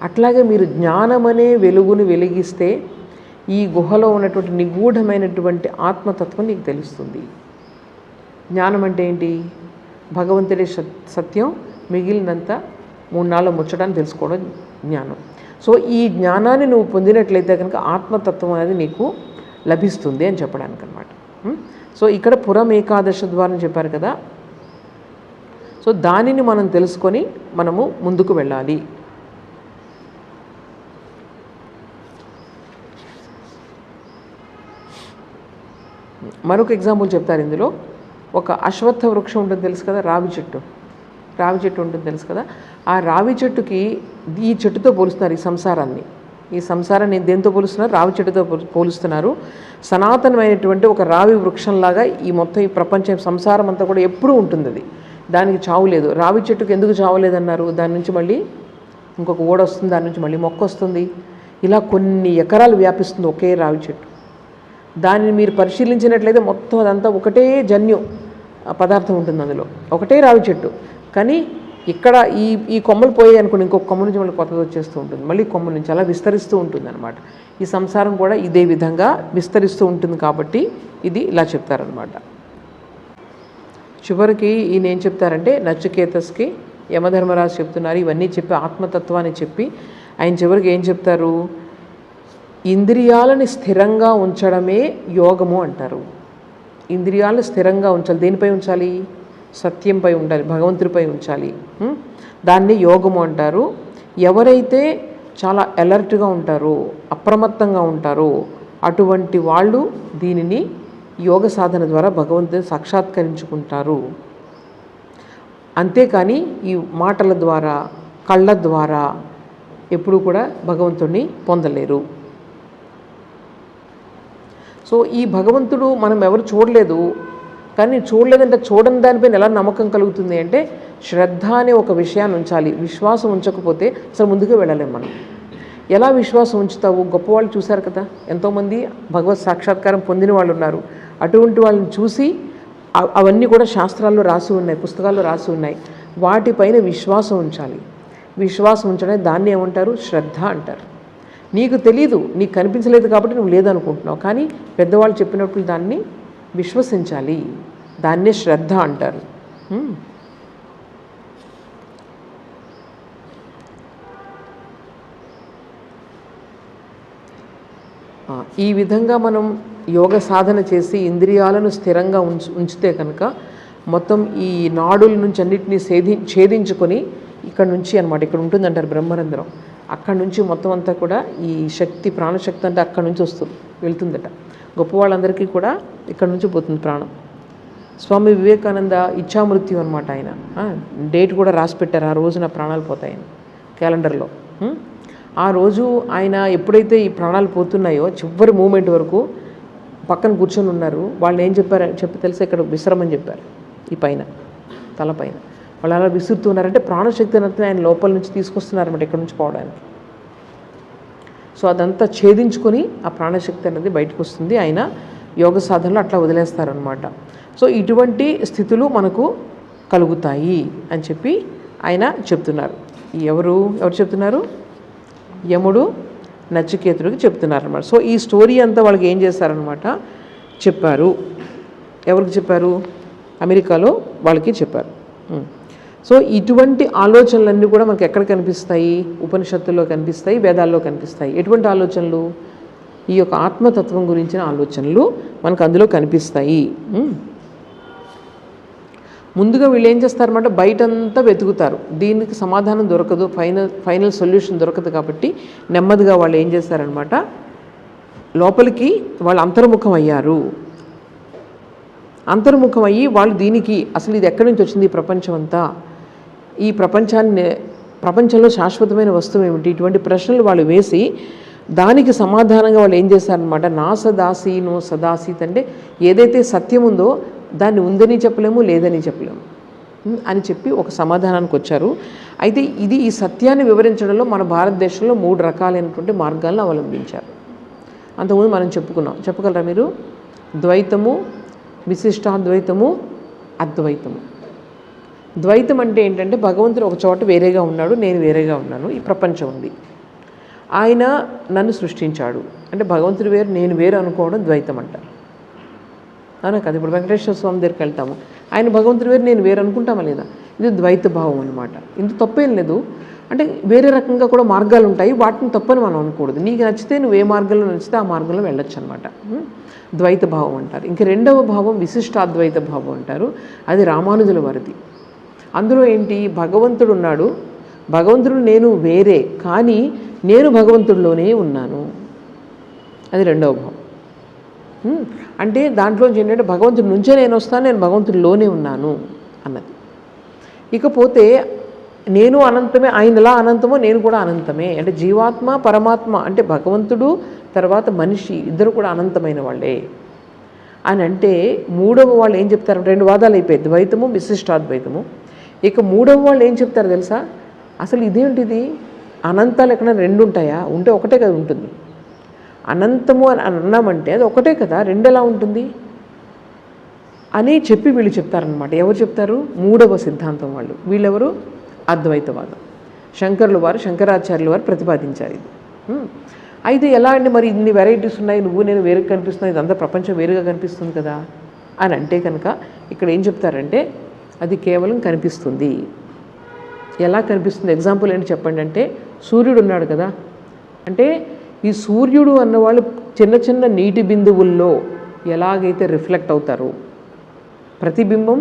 అట్లాగే మీరు జ్ఞానం అనే వెలుగును వెలిగిస్తే ఈ గుహలో ఉన్నటువంటి నిగూఢమైనటువంటి ఆత్మతత్వం నీకు తెలుస్తుంది. జ్ఞానం అంటే ఏంటి? భగవంతుడే సత్యం, మిగిలినంత 3 నాళ్ళ ముచ్చటాన్ని తెలుసుకోవడం జ్ఞానం. సో ఈ జ్ఞానాన్ని నువ్వు పొందినట్లయితే కనుక ఆత్మతత్వం అనేది నీకు లభిస్తుంది అని చెప్పడానికి అనమాట. సో ఇక్కడ పురం ఏకాదశ ద్వారం చెప్పారు కదా. సో దానిని మనం తెలుసుకొని మనము ముందుకు వెళ్ళాలి. మరొక ఎగ్జాంపుల్ చెప్తారు ఇందులో. ఒక అశ్వత్థ వృక్షం ఉంటుంది తెలుసు కదా, రావి చెట్టు ఉంటుంది తెలుసు కదా. ఆ రావి చెట్టుకి ఈ చెట్టుతో పోలుస్తున్నారు ఈ సంసారాన్ని దేంతో పోలుస్తున్నారు? రావి చెట్టుతో పోలుస్తున్నారు. సనాతనమైనటువంటి ఒక రావి వృక్షంలాగా ఈ మొత్తం ఈ ప్రపంచం సంసారం అంతా కూడా ఎప్పుడూ ఉంటుంది. అది దానికి చావు లేదు. రావి చెట్టుకి ఎందుకు చావు లేదన్నారు? దాని నుంచి మళ్ళీ ఇంకొక ఓడ వస్తుంది, దాని నుంచి మళ్ళీ మొక్క వస్తుంది. ఇలా కొన్ని ఎకరాలు వ్యాపిస్తుంది ఒకే రావి చెట్టు. దానిని మీరు పరిశీలించినట్లయితే మొత్తం అదంతా ఒకటే జన్యు పదార్థం ఉంటుంది అందులో, ఒకటే రావి చెట్టు. కానీ ఇక్కడ ఈ కొమ్మలు పోయాయి అనుకోండి, ఇంకొక కొమ్మ నుంచి మళ్ళీ కొత్తది వచ్చేస్తూ ఉంటుంది, మళ్ళీ కొమ్మ నుంచి అలా విస్తరిస్తూ ఉంటుంది అనమాట. ఈ సంసారం కూడా ఇదే విధంగా విస్తరిస్తూ ఉంటుంది. కాబట్టి ఇది ఇలా చెప్తారనమాట. చివరికి ఈయన ఏం చెప్తారంటే, నచికేతస్కి యమధర్మరాజు చెప్తున్నారు. ఇవన్నీ చెప్పి ఆత్మతత్వాన్ని చెప్పి ఆయన చివరికి ఏం చెప్తారు? ఇంద్రియాలని స్థిరంగా ఉంచడమే యోగము అంటారు. ఇంద్రియాలను స్థిరంగా ఉంచాలి. దేనిపై ఉంచాలి? సత్యంపై ఉండాలి, భగవంతుడిపై ఉంచాలి. దాన్ని యోగము అంటారు. ఎవరైతే చాలా అలర్ట్గా ఉంటారో, అప్రమత్తంగా ఉంటారో అటువంటి వాళ్ళు దీనిని యోగ సాధన ద్వారా భగవంతుని సాక్షాత్కరించుకుంటారు. అంతేకాని ఈ మాటల ద్వారా, కళ్ళ ద్వారా ఎప్పుడూ కూడా భగవంతుడిని పొందలేరు. సో ఈ భగవంతుడు మనం ఎవరు చూడలేదు, కానీ చూడలేదంటే చూడని దానిపైన ఎలా నమ్మకం కలుగుతుంది అంటే శ్రద్ధ అనే ఒక విషయాన్ని ఉంచాలి. విశ్వాసం ఉంచకపోతే అసలు ముందుకు వెళ్ళలేము మనం. ఎలా విశ్వాసం ఉంచుతావు? గొప్పవాళ్ళు చూశారు కదా, ఎంతోమంది భగవత్ సాక్షాత్కారం పొందిన వాళ్ళు ఉన్నారు. అటువంటి వాళ్ళని చూసి అవన్నీ కూడా శాస్త్రాల్లో రాసి ఉన్నాయి, పుస్తకాల్లో రాసి ఉన్నాయి. వాటిపైన విశ్వాసం ఉంచాలి. విశ్వాసం ఉంచడానికి దాన్ని ఏమంటారు? శ్రద్ధ అంటారు. నీకు తెలీదు, నీకు కనిపించలేదు కాబట్టి నువ్వు లేదనుకుంటున్నావు, కానీ పెద్దవాళ్ళు చెప్పినప్పుడు దాన్ని విశ్వసించాలి. దాన్నే శ్రద్ధ అంటారు. ఈ విధంగా మనం యోగ సాధన చేసి ఇంద్రియాలను స్థిరంగా ఉంచితే కనుక మొత్తం ఈ నాడుల నుంచి అన్నిటినీ ఛేదించుకొని ఇక్కడ నుంచి అనమాట, ఇక్కడ ఉంటుందంటారు బ్రహ్మరంధ్రం, అక్కడి నుంచి మొత్తం అంతా కూడా ఈ శక్తి, ప్రాణశక్తి అంటే అక్కడి నుంచి వెళ్తుందట. గొప్ప వాళ్ళందరికీ కూడా ఇక్కడ నుంచి పోతుంది ప్రాణం. స్వామి వివేకానంద ఇచ్ఛామృత్యు అనమాట. ఆయన డేట్ కూడా రాసి పెట్టారు, ఆ రోజున ప్రాణాలు పోతాయని క్యాలెండర్లో. ఆ రోజు ఆయన ఎప్పుడైతే ఈ ప్రాణాలు పోతున్నాయో చివరి మూమెంట్ వరకు పక్కన కూర్చొని ఉన్నారు. వాళ్ళు ఏం చెప్పి తెలిసి ఇక్కడ విశ్రమని చెప్పారు. ఈ పైన తలపైన వాళ్ళు అలా విసురుతున్నారంటే ప్రాణశక్తి అంతా ఆయన లోపల నుంచి తీసుకొస్తున్నారన్నమాట ఇక్కడ నుంచి పోవడానికి. సో అదంతా ఛేదించుకొని ఆ ప్రాణశక్తి అనేది బయటకు వస్తుంది. ఆయన యోగ సాధనలో అట్లా వదిలేస్తారనమాట. సో ఇటువంటి స్థితులు మనకు కలుగుతాయి అని చెప్పి ఆయన చెప్తున్నారు. ఎవరు చెప్తున్నారు? యముడు నచికేతుడికి చెప్తున్నారు అన్నమాట. సో ఈ స్టోరీ అంతా వాళ్ళకి ఏం చేశారనమాట చెప్పారు. ఎవరికి చెప్పారు? అమెరికాలో వాళ్ళకి చెప్పారు. సో ఇటువంటి ఆలోచనలన్నీ కూడా మనకు ఎక్కడ కనిపిస్తాయి? ఉపనిషత్తుల్లో కనిపిస్తాయి, వేదాల్లో కనిపిస్తాయి. ఎటువంటి ఆలోచనలు? ఈ యొక్క ఆత్మతత్వం గురించిన ఆలోచనలు మనకు అందులో కనిపిస్తాయి. ముందుగా వీళ్ళు ఏం చేస్తారన్నమాట, బయటంతా వెతుకుతారు, దీనికి సమాధానం దొరకదు, ఫైనల్ సొల్యూషన్ దొరకదు. కాబట్టి నెమ్మదిగా వాళ్ళు ఏం చేస్తారనమాట, లోపలికి వాళ్ళు అంతర్ముఖం అయ్యారు. అంతర్ముఖం అయ్యి వాళ్ళు దీనికి అసలు ఇది ఎక్కడి నుంచి వచ్చింది, ఈ ప్రపంచం అంతా ఈ ప్రపంచంలో శాశ్వతమైన వస్తువు ఏమిటి, ఇటువంటి ప్రశ్నలు వాళ్ళు వేసి దానికి సమాధానంగా వాళ్ళు ఏం చేశారనమాట, నా సదాసి నో సదాసీత్ అంటే ఏదైతే సత్యం ఉందో దాన్ని ఉందని చెప్పలేము, లేదని చెప్పలేము అని చెప్పి ఒక సమాధానానికి వచ్చారు. అయితే ఈ సత్యాన్ని వివరించడంలో మన భారతదేశంలో 3 రకాలైనటువంటి మార్గాలను అవలంబించారు. అంతకుముందు మనం చెప్పుకున్నాం, చెప్పగలరా మీరు? ద్వైతము, విశిష్టాద్వైతము, అద్వైతము. ద్వైతం అంటే ఏంటంటే భగవంతుడు ఒక చోట వేరేగా ఉన్నాడు, నేను వేరేగా ఉన్నాను, ఈ ప్రపంచం ఉంది, ఆయన నన్ను సృష్టించాడు అంటే భగవంతుడు వేరు నేను వేరు అనుకోవడం ద్వైతం అంటారు. అవునా కదా? ఇప్పుడు వెంకటేశ్వర స్వామి దగ్గరికి వెళ్తాము, ఆయన భగవంతుడు వేరు నేను వేరు అనుకుంటామా లేదా? ఇది ద్వైత భావం అనమాట. ఇంత తప్పేం లేదు. అంటే వేరే రకంగా కూడా మార్గాలు ఉంటాయి, వాటిని తప్పని మనం అనకూడదు. నీకు నచ్చితే నువ్వు ఏ మార్గంలో నచ్చితే ఆ మార్గంలో వెళ్ళొచ్చు అనమాట. ద్వైత భావం అంటారు. ఇంక రెండవ భావం విశిష్టాద్వైత భావం అంటారు. అది రామానుజుల వారిది. అందులో ఏంటి, భగవంతుడు ఉన్నాడు, భగవంతుడు నేను వేరే, కానీ నేను భగవంతుడిలోనే ఉన్నాను. అది రెండవ భావం. అంటే దాంట్లోంచి ఏంటంటే భగవంతుడి నుంచే నేను వస్తాను, నేను భగవంతుడిలోనే ఉన్నాను అన్నది. ఇకపోతే నేను అనంతమే, ఆయన ఎలా అనంతమో నేను కూడా అనంతమే. అంటే జీవాత్మ పరమాత్మ అంటే భగవంతుడు తర్వాత మనిషి ఇద్దరు కూడా అనంతమైన వాళ్ళే అని అంటే, మూడవ వాళ్ళు ఏం చెప్తారు? 2 వాదాలు అయిపోయాయి, ద్వైతము విశిష్టాద్వైతము. ఇక మూడవ వాళ్ళు ఏం చెప్తారు తెలుసా? అసలు ఇదేంటిది, అనంతాలు ఎక్కడ 2 ఉంటాయా? ఉంటే ఒకటే కదా ఉంటుంది. అనంతము అని అన్నామంటే అది ఒకటే కదా, 2 ఎలా ఉంటుంది అని చెప్పి వీళ్ళు చెప్తారనమాట. ఎవరు చెప్తారు? మూడవ సిద్ధాంతం వాళ్ళు. వీళ్ళెవరు? అద్వైతవాదం. శంకరుల వారు, శంకరాచార్యుల వారు ప్రతిపాదించారు ఇది. అయితే ఎలా అండి మరి ఇన్ని వెరైటీస్ ఉన్నాయి, నువ్వు నేను వేరుగా కనిపిస్తున్నాయి, ఇదంతా ప్రపంచం వేరుగా కనిపిస్తుంది కదా అని అంటే కనుక ఇక్కడ ఏం చెప్తారంటే అది కేవలం కనిపిస్తుంది. ఎలా కనిపిస్తుంది? ఎగ్జాంపుల్ ఏంటి చెప్పండి అంటే, సూర్యుడు ఉన్నాడు కదా, అంటే ఈ సూర్యుడు అన్నవాళ్ళు చిన్న చిన్న నీటి బిందువుల్లో ఎలాగైతే రిఫ్లెక్ట్ అవుతారో, ప్రతిబింబం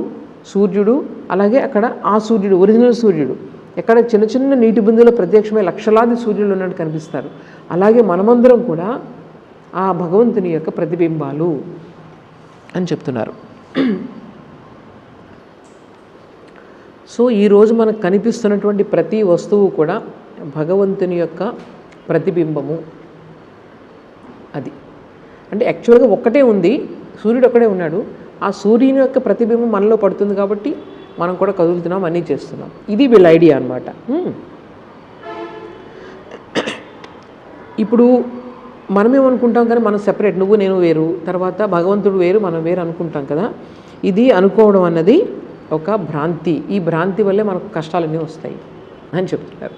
సూర్యుడు, అలాగే అక్కడ ఆ సూర్యుడు ఒరిజినల్ సూర్యుడు ఎక్కడ చిన్న చిన్న నీటి బిందువులో ప్రత్యక్షమై లక్షలాది సూర్యులు ఉన్నట్టు కనిపిస్తారు. అలాగే మనమందరం కూడా ఆ భగవంతుని యొక్క ప్రతిబింబాలు అని చెప్తున్నారు. సో ఈరోజు మనకు కనిపిస్తున్నటువంటి ప్రతి వస్తువు కూడా భగవంతుని యొక్క ప్రతిబింబము. అది అంటే యాక్చువల్గా ఒక్కటే ఉంది, సూర్యుడు ఒక్కడే ఉన్నాడు, ఆ సూర్యుని యొక్క ప్రతిబింబం మనలో పడుతుంది కాబట్టి మనం కూడా కదులుతున్నాం, అన్నీ చేస్తున్నాం. ఇది వీళ్ళ ఐడియా అనమాట. ఇప్పుడు మనమేమనుకుంటాం కానీ మనం సెపరేట్, నువ్వు నేను వేరు, తర్వాత భగవంతుడు వేరు మనం వేరు అనుకుంటాం కదా. ఇది అనుకోవడం అన్నది ఒక భ్రాంతి. ఈ భ్రాంతి వల్లే మనకు కష్టాలన్నీ వస్తాయి అని చెప్తున్నారు.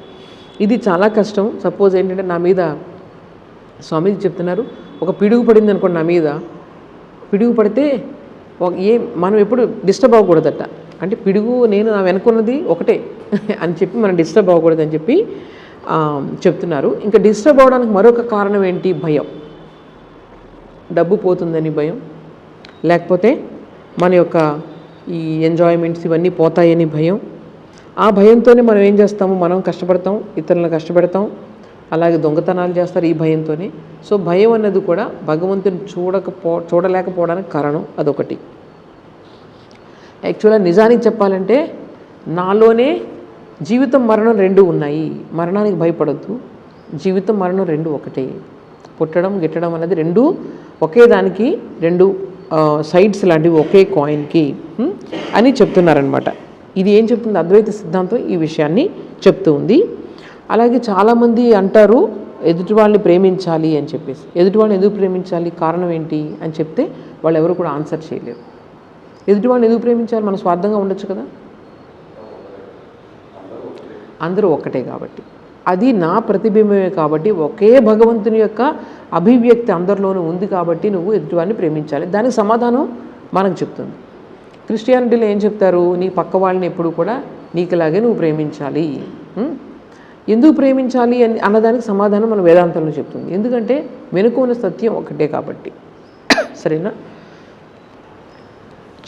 ఇది చాలా కష్టం. సపోజ్ ఏంటంటే నా మీద స్వామీజీ చెప్తున్నారు, ఒక పిడుగు పడింది అనుకోండి నా మీద, పిడుగు పడితే మనం ఎప్పుడు డిస్టర్బ్ అవ్వకూడదట. అంటే పిడుగు నేను నా వెనుకున్నది ఒకటే అని చెప్పి మనం డిస్టర్బ్ అవ్వకూడదు అని చెప్పి చెప్తున్నారు. ఇంకా డిస్టర్బ్ అవ్వడానికి మరొక కారణం ఏంటి? భయం. డబ్బు పోతుందని భయం, లేకపోతే మన యొక్క ఈ ఎంజాయ్మెంట్స్ ఇవన్నీ పోతాయని భయం. ఆ భయంతోనే మనం ఏం చేస్తాము, మనం కష్టపడతాం, ఇతరులను కష్టపెడతాం, అలాగే దొంగతనాలు చేస్తారు ఈ భయంతోనే. సో భయం అన్నది కూడా భగవంతుని చూడలేకపోవడానికి కారణం, అదొకటి. యాక్చువల్గా నిజానికి చెప్పాలంటే నాలోనే జీవితం మరణం 2 ఉన్నాయి. మరణానికి భయపడద్దు, జీవితం మరణం 2 ఒకటే. పుట్టడం గిట్టడం అనేది 2 ఒకే దానికి 2 సైడ్స్ లాంటివి, ఒకే కాయిన్కి అని చెప్తున్నారనమాట. ఇది ఏం చెప్తుంది? అద్వైత సిద్ధాంతం ఈ విషయాన్ని చెప్తూ ఉంది. అలాగే చాలామంది అంటారు ఎదుటి వాళ్ళని ప్రేమించాలి అని చెప్పేసి. ఎదుటి వాళ్ళని ఎందుకు ప్రేమించాలి, కారణం ఏంటి అని చెప్తే వాళ్ళు ఎవరు కూడా ఆన్సర్ చేయలేరు. ఎదుటి వాళ్ళని ఎందుకు ప్రేమించాలి? మనం స్వార్థంగా ఉండొచ్చు కదా, అందరూ ఒక్కటే కాబట్టి, అది నా ప్రతిబింబమే కాబట్టి, ఒకే భగవంతుని యొక్క అభివ్యక్తి అందరిలోనూ ఉంది కాబట్టి నువ్వు ఎదుటివాడిని ప్రేమించాలి. దానికి సమాధానం మనకు చెప్తుంది. క్రిస్టియానిటీలో ఏం చెప్తారు? నీ పక్క వాళ్ళని ఎప్పుడు కూడా నీకులాగే నువ్వు ప్రేమించాలి. ఎందుకు ప్రేమించాలి అన్నదానికి సమాధానం మన వేదాంతంలో చెప్తుంది. ఎందుకంటే వెనుక ఉన్న సత్యం ఒకటే కాబట్టి. సరేనా?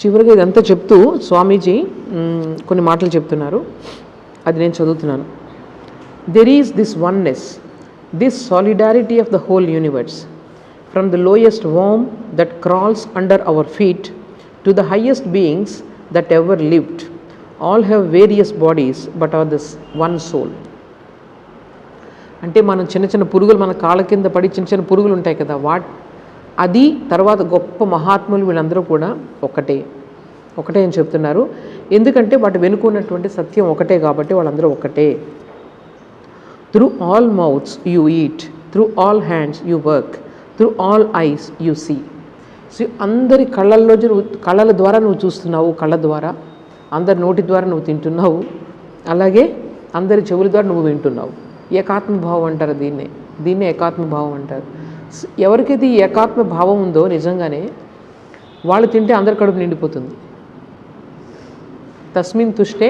చివరిగా ఇదంతా చెప్తూ స్వామీజీ కొన్ని మాటలు చెప్తున్నారు, అది నేను చదువుతున్నాను. There is this oneness, this solidarity of the whole universe, from the lowest worm that crawls under our feet to the highest beings that ever lived. All have various bodies but are this one soul. అంటే మనం చిన్న చిన్న పురుగులు మన కాళ్ళ కింద పడి చిన్న చిన్న పురుగులు ఉంటాయి కదా, అది తర్వాత గొప్ప మహాత్ములు వీళ్ళందరూ కూడా ఒకటే అని చెప్తున్నారు. ఎందుకంటే వాటి వెనుకున్నటువంటి సత్యం ఒకటే కాబట్టి వాళ్ళందరూ ఒకటే. Through all mouths you eat, through all hands you work, through all eyes you see. So అందరి కళ్ళల ద్వారా నువ్వు చూస్తున్నావు, కళ్ళ ద్వారా అందరి నోటి ద్వారా నువ్వు తింటున్నావు, అలాగే అందరి చెవుల ద్వారా నువ్వు వింటున్నావు. ఏకాత్మభావం అంటారు దీన్నే ఏకాత్మభావం అంటారు. ఎవరికైతే ఈ ఏకాత్మ భావం ఉందో నిజంగానే వాళ్ళు తింటే అందరి కడుపు నిండిపోతుంది. తస్మిన్ తుష్టే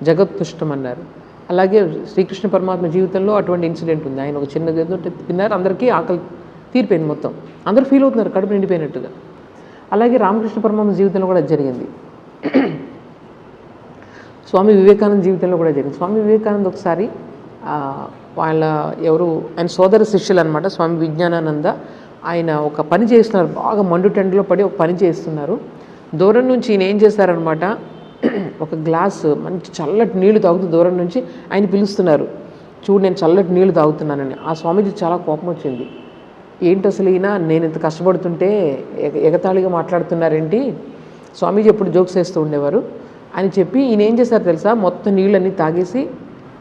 జగత్తుష్టం అన్నారు. అలాగే శ్రీకృష్ణ పరమాత్మ జీవితంలో అటువంటి ఇన్సిడెంట్ ఉంది. ఆయన ఒక చిన్న ఏదో తిన్నారు, అందరికీ ఆకలి తీరిపోయింది, మొత్తం అందరూ ఫీల్ అవుతున్నారు కడుపు నిండిపోయినట్టుగా. అలాగే రామకృష్ణ పరమాత్మ జీవితంలో కూడా జరిగింది, స్వామి వివేకానంద జీవితంలో కూడా జరిగింది. స్వామి వివేకానంద ఒకసారి ఆయన సోదర శిష్యులు అనమాట, స్వామి విజ్ఞానానంద. ఆయన ఒక పని చేస్తున్నారు, బాగా మండుటెండలో పడి ఒక పని చేస్తున్నారు. దూరం నుంచి ఈయన ఏం చేస్తారనమాట, ఒక గ్లాస్ మంచి చల్లటి నీళ్లు తాగుతూ దూరం నుంచి ఆయన పిలుస్తున్నారు, చూడు నేను చల్లటి నీళ్లు తాగుతున్నానని. ఆ స్వామీజీ చాలా కోపం వచ్చింది. ఏంటి అసలు ఈయన, నేను ఇంత కష్టపడుతుంటే ఎగతాళిగా మాట్లాడుతున్నారేంటి, స్వామీజీ ఎప్పుడు జోక్స్ వేస్తూ ఉండేవారు అని చెప్పి ఈయన ఏం చేశారు తెలుసా, మొత్తం నీళ్ళన్నీ తాగేసి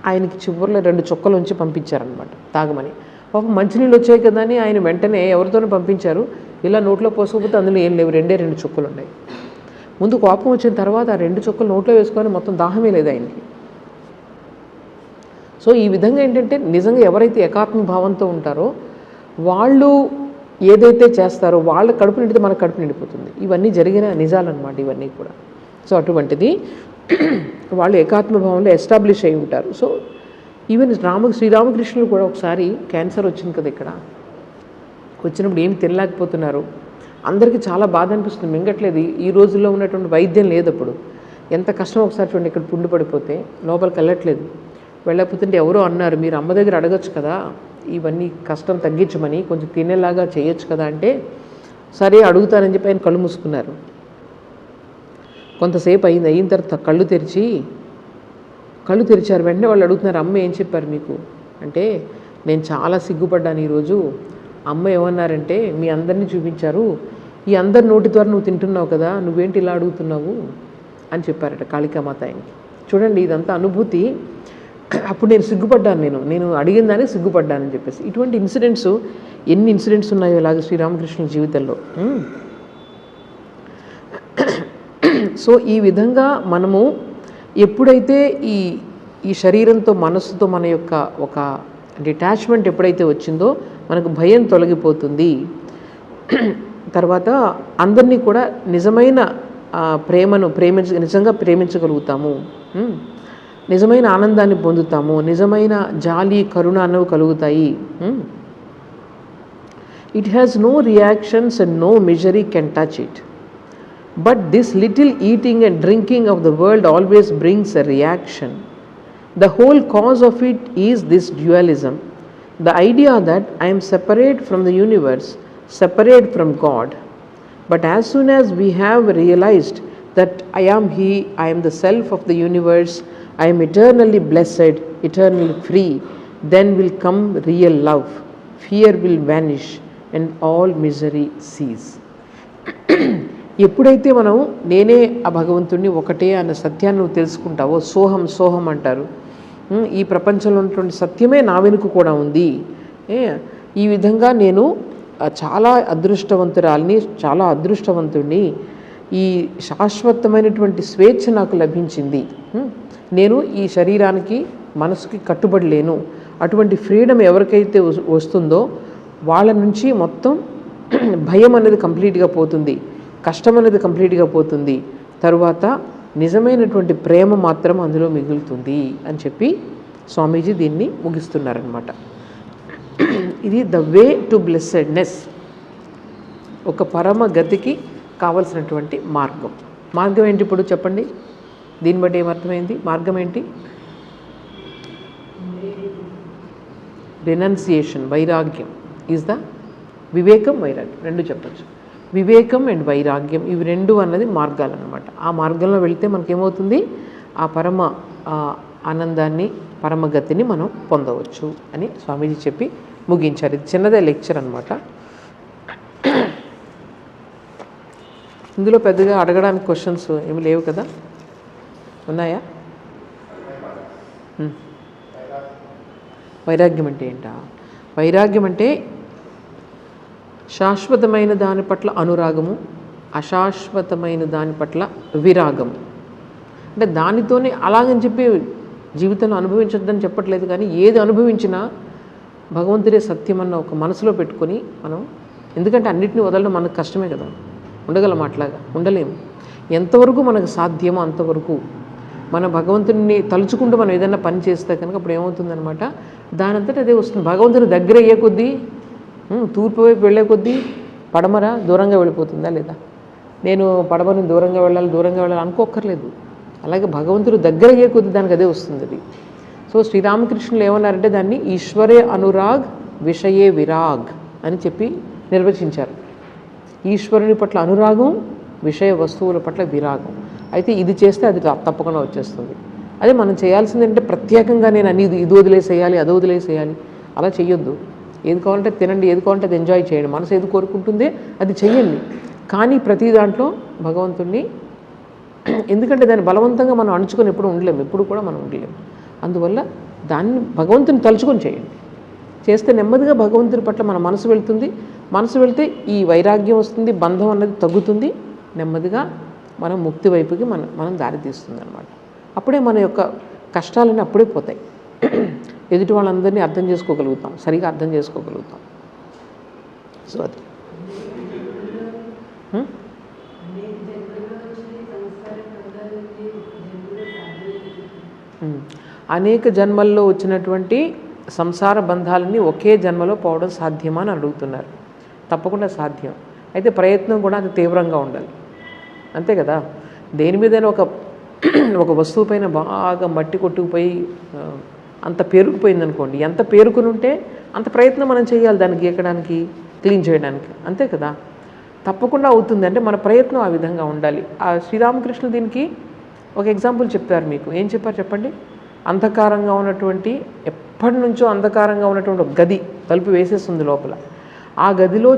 ఆయనకి చివరిలో 2 చుక్కలు ఉంచి పంపించారనమాట తాగమని. పాపం మంచినీళ్ళు వచ్చాయి కదా అని ఆయన వెంటనే ఎవరితోనూ పంపించారు. ఇలా నోట్లో పోసుకోకపోతే అందులో ఏం లేవు, 2 చుక్కలు ఉన్నాయి. ముందు కోపం వచ్చిన తర్వాత ఆ 2 చుక్కలు నోట్లో వేసుకొని మొత్తం దాహమే లేదు ఆయనకి. సో ఈ విధంగా ఏంటంటే నిజంగా ఎవరైతే ఏకాత్మ భావంతో ఉంటారో వాళ్ళు ఏదైతే చేస్తారో వాళ్ళ కడుపు నిండితే మన కడుపు నిండిపోతుంది. ఇవన్నీ జరిగిన నిజాలన్నమాట ఇవన్నీ కూడా. సో అటువంటిది వాళ్ళు ఏకాత్మభావంలో ఎస్టాబ్లిష్ అయి ఉంటారు. సో ఈవెన్ శ్రీరామకృష్ణులు కూడా ఒకసారి క్యాన్సర్ వచ్చింది కదా, ఇక్కడ వచ్చినప్పుడు ఏమి తినలేకపోతున్నారు, అందరికీ చాలా బాధ అనిపిస్తుంది, మింగట్లేదు. ఈ రోజుల్లో ఉన్నటువంటి వైద్యం లేదు అప్పుడు. ఎంత కష్టం ఒకసారి చూడండి, ఇక్కడ పుండు పడిపోతే లోపలికి వెళ్ళకపోతుంటే ఎవరో అన్నారు, మీరు అమ్మ దగ్గర అడగచ్చు కదా ఇవన్నీ కష్టం తగ్గించమని, కొంచెం తినేలాగా చేయొచ్చు కదా అంటే, సరే అడుగుతానని చెప్పి ఆయన కళ్ళు మూసుకున్నారు. కొంతసేపు అయిన తర్వాత కళ్ళు తెరిచారు. వెంటనే వాళ్ళు అడుగుతున్నారు, అమ్మ ఏం చెప్పారు మీకు అంటే, నేను చాలా సిగ్గుపడ్డాను ఈరోజు. అమ్మ ఏమన్నారంటే, మీ అందరినీ చూపించారు, ఈ అందరి నోటి ద్వారా నువ్వు తింటున్నావు కదా, నువ్వేంటి ఇలా అడుగుతున్నావు అని చెప్పారట కాళికామాత ఆయనకి. చూడండి ఇదంతా అనుభూతి. అప్పుడు నేను సిగ్గుపడ్డాను, నేను అడిగిన దాన్ని సిగ్గుపడ్డానని చెప్పేసి. ఇటువంటి ఇన్సిడెంట్స్ ఎన్ని ఇన్సిడెంట్స్ ఉన్నాయో ఇలాగ శ్రీరామకృష్ణుల జీవితంలో. సో ఈ విధంగా మనము ఎప్పుడైతే ఈ శరీరంతో మనస్సుతో మన యొక్క ఒక డిటాచ్మెంట్ ఎప్పుడైతే వచ్చిందో మనకు భయం తొలగిపోతుంది. తర్వాత అందరినీ కూడా నిజమైన ప్రేమను నిజంగా ప్రేమించగలుగుతాము, నిజమైన ఆనందాన్ని పొందుతాము, నిజమైన జాలి కరుణ అనేవి కలుగుతాయి. It has no reactions and no misery can touch it. But this little eating and drinking of the world always brings a reaction. The whole cause of it is this dualism. The idea that I am separate from the universe, separate from God. But as soon as we have realized that I am He, I am the self of the universe, I am eternally blessed, eternally free, then will come real love. Fear will vanish and all misery cease. ఎప్పుడైతే మనం నేనే ఆ భగవంతుడిని ఒకటే అన్న సత్యాన్ని నువ్వు తెలుసుకుంటావో, సోహం అంటారు, ఈ ప్రపంచంలో ఉన్నటువంటి సత్యమే నా వెనుక కూడా ఉంది, ఈ విధంగా నేను చాలా అదృష్టవంతురాలిని, చాలా అదృష్టవంతుడిని, ఈ శాశ్వతమైనటువంటి స్వేచ్ఛ నాకు లభించింది, నేను ఈ శరీరానికి మనసుకి కట్టుబడి లేను. అటువంటి ఫ్రీడమ్ ఎవరికైతే వస్తుందో వాళ్ళ నుంచి మొత్తం భయం అనేది కంప్లీట్గా పోతుంది, కష్టం అనేది కంప్లీట్గా పోతుంది, తరువాత నిజమైనటువంటి ప్రేమ మాత్రం అందులో మిగులుతుంది అని చెప్పి స్వామీజీ దీన్ని ముగిస్తున్నారనమాట. ఇది ద వే టు బ్లెస్సెడ్నెస్, ఒక పరమ గతికి కావలసినటువంటి మార్గం ఏంటి ఇప్పుడు చెప్పండి, దీన్ని బట్టి ఏమర్థమైంది? మార్గం ఏంటి? రినౌన్సియేషన్, వైరాగ్యం ఈజ్ ద వివేకం, వైరాగ్యం రెండు చెప్పచ్చు. వివేకం అండ్ వైరాగ్యం ఇవి రెండు అన్నది మార్గాలు అన్నమాట. ఆ మార్గంలో వెళితే మనకేమవుతుంది, ఆ పరమ ఆనందాన్ని, పరమగతిని మనం పొందవచ్చు అని స్వామీజీ చెప్పి ముగించారు. ఇది చిన్నదే లెక్చర్ అనమాట. ఇందులో పెద్దగా అడగడానికి క్వశ్చన్స్ ఏమి లేవు కదా, ఉన్నాయా? వైరాగ్యం అంటే ఏంటా? వైరాగ్యం అంటే శాశ్వతమైన దాని పట్ల అనురాగము, అశాశ్వతమైన దాని పట్ల విరాగము. అంటే దానితోనే అలాగని చెప్పి జీవితంలో అనుభవించొద్దని చెప్పట్లేదు, కానీ ఏది అనుభవించినా భగవంతుడే సత్యం అన్న ఒక మనసులో పెట్టుకొని మనం, ఎందుకంటే అన్నిటిని వదలడం మనకు కష్టమే కదా, ఉండగలం అట్లాగా ఉండలేము. ఎంతవరకు మనకు సాధ్యమో అంతవరకు మన భగవంతుడిని తలుచుకుంటూ మనం ఏదైనా పని చేస్తే కనుక అప్పుడు ఏమవుతుందనమాట, దానంతట అదే వస్తుంది. భగవంతుని దగ్గర అయ్యే కొద్దీ, తూర్పు వైపు వెళ్ళే కొద్దీ పడమర దూరంగా వెళ్ళిపోతుందా లేదా? నేను పడమరని దూరంగా వెళ్ళాలి అనుకోక్కర్లేదు. అలాగే భగవంతుడు దగ్గర అయ్యే కొద్దీ దానికి అదే వస్తుంది అది. సో శ్రీరామకృష్ణులు ఏమన్నారంటే దాన్ని ఈశ్వరే అనురాగ్ విషయే విరాగ్ అని చెప్పి నిర్వచించారు. ఈశ్వరుని పట్ల అనురాగం, విషయ వస్తువుల పట్ల విరాగం. అయితే ఇది చేస్తే అది తప్పకుండా వచ్చేస్తుంది. అదే మనం చేయాల్సింది అంటే ప్రత్యేకంగా నేను అన్ని ఇది వదిలేసేయాలి, అది వదిలేసేయాలి అలా చెయ్యొద్దు. ఏది కావాలంటే తినండి, ఏది కావాలంటే అది ఎంజాయ్ చేయండి, మనసు ఏది కోరుకుంటుందే అది చెయ్యండి. కానీ ప్రతి దాంట్లో భగవంతుణ్ణి, ఎందుకంటే దాన్ని బలవంతంగా మనం అణుచుకొని ఎప్పుడు ఉండలేము, ఎప్పుడు కూడా మనం ఉండలేము. అందువల్ల దాన్ని భగవంతుని తలుచుకొని చేయండి. చేస్తే నెమ్మదిగా భగవంతుని పట్ల మన మనసు వెళ్తుంది. మనసు వెళ్తే ఈ వైరాగ్యం వస్తుంది, బంధం అన్నది తగ్గుతుంది. నెమ్మదిగా మనం ముక్తి వైపుకి మనం దారి తీస్తుంది అనమాట. అప్పుడే మన యొక్క కష్టాలన్నీ అప్పుడే పోతాయి. ఎదుటి వాళ్ళందరినీ అర్థం చేసుకోగలుగుతాం, సరిగా అర్థం చేసుకోగలుగుతాం. సో అది అనేక జన్మల్లో వచ్చినటువంటి సంసార బంధాలన్నీ ఒకే జన్మలో పోవడం సాధ్యమా అని అడుగుతున్నారు. తప్పకుండా సాధ్యం. అయితే ప్రయత్నం కూడా అది తీవ్రంగా ఉండాలి, అంతే కదా. దేని మీదైనా ఒక వస్తువు పైన బాగా మట్టి కొట్టుకుపోయి అంత పేరుకుపోయింది అనుకోండి, ఎంత పేరుకుని ఉంటే అంత ప్రయత్నం మనం చేయాలి దాన్ని గీకడానికి, క్లీన్ చేయడానికి, అంతే కదా. తప్పకుండా అవుతుంది. అంటే మన ప్రయత్నం ఆ విధంగా ఉండాలి. ఆ శ్రీరామకృష్ణులు దీనికి ఒక ఎగ్జాంపుల్ చెప్పారు. మీకు ఏం చెప్పారు చెప్పండి? అంధకారంగా ఉన్నటువంటి, ఎప్పటి నుంచో అంధకారంగా ఉన్నటువంటి ఒక గది తలుపు వేసేస్తుంది లోపల. ఆ గదిలో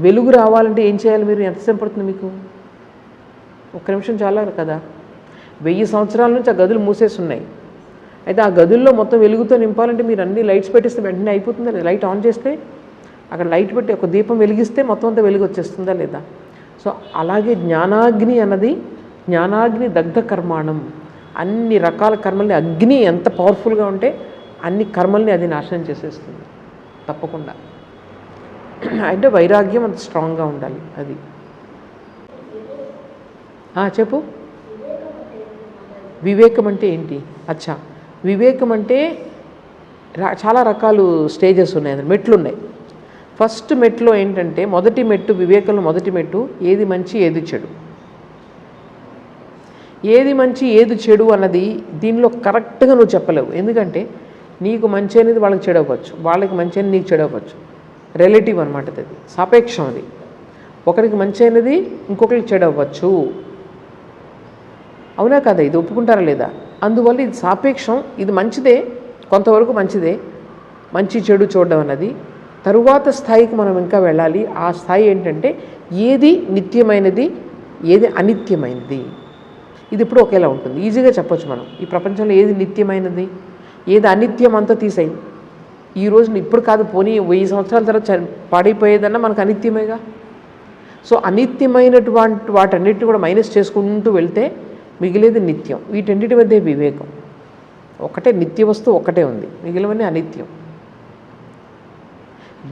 వెలుగు రావాలంటే ఏం చేయాలి? మీరు ఎంతసేపు పడుతుంది మీకు? ఒక్క నిమిషం చాలా కదా. 1000 సంవత్సరాల నుంచి ఆ గదులు మూసేసి ఉన్నాయి. అయితే ఆ గదుల్లో మొత్తం వెలుగుతో నింపాలంటే మీరు అన్ని లైట్స్ పెట్టేస్తే వెంటనే అయిపోతుందా లేదా? లైట్ ఆన్ చేస్తే, అక్కడ లైట్ పెట్టి ఒక దీపం వెలిగిస్తే మొత్తం అంతా వెలుగు వచ్చేస్తుందా లేదా? సో అలాగే జ్ఞానాగ్ని అన్నది, జ్ఞానాగ్ని దగ్ధ కర్మాణం, అన్ని రకాల కర్మల్ని, అగ్ని ఎంత పవర్ఫుల్గా ఉంటే అన్ని కర్మల్ని అది నాశనం చేసేస్తుంది తప్పకుండా. అంటే వైరాగ్యం అంత స్ట్రాంగ్గా ఉండాలి. అది చెప్పు. వివేకం అంటే ఏంటి? అచ్చా, వివేకం అంటే చాలా రకాలు స్టేజెస్ ఉన్నాయి, మెట్లు ఉన్నాయి. ఫస్ట్ మెట్లో ఏంటంటే, మొదటి మెట్టు, వివేకంలో మొదటి మెట్టు ఏది మంచి ఏది చెడు. ఏది మంచి ఏది చెడు అన్నది దీనిలో కరెక్ట్గా నువ్వు చెప్పలేవు. ఎందుకంటే నీకు మంచి అనేది వాళ్ళకి చెడు అవ్వచ్చు, వాళ్ళకి మంచి అనేది నీకు చెడు అవ్వచ్చు. రిలేటివ్ అనమాట, అది సాపేక్షం. అది ఒకరికి మంచి అనేది ఇంకొకరికి చెడు అవ్వచ్చు, అవునా కదా? ఇది ఒప్పుకుంటారా లేదా? అందువల్ల ఇది సాపేక్షం. ఇది మంచిదే, కొంతవరకు మంచిదే, మంచి చెడు చూడడం అన్నది. తరువాత స్థాయికి మనం ఇంకా వెళ్ళాలి. ఆ స్థాయి ఏంటంటే ఏది నిత్యమైనది, ఏది అనిత్యమైనది. ఇది ఇప్పుడు ఒకేలా ఉంటుంది, ఈజీగా చెప్పొచ్చు మనం. ఈ ప్రపంచంలో ఏది నిత్యమైనది, ఏది అనిత్యం అంతా తీసేయి. ఈ రోజు ఇప్పుడు కాదు, పోనీ 1000 సంవత్సరాల తర్వాత పాడైపోయేదన్నా మనకు అనిత్యమేగా. సో అనిత్యమైనటువంటి వాటన్నిటిని కూడా మైనస్ చేసుకుంటూ వెళ్తే మిగిలేది నిత్యం. వీటన్నిటి మధ్య వివేకం. ఒకటే నిత్య వస్తువు, ఒకటే ఉంది, మిగిలినవన్నీ అనిత్యం.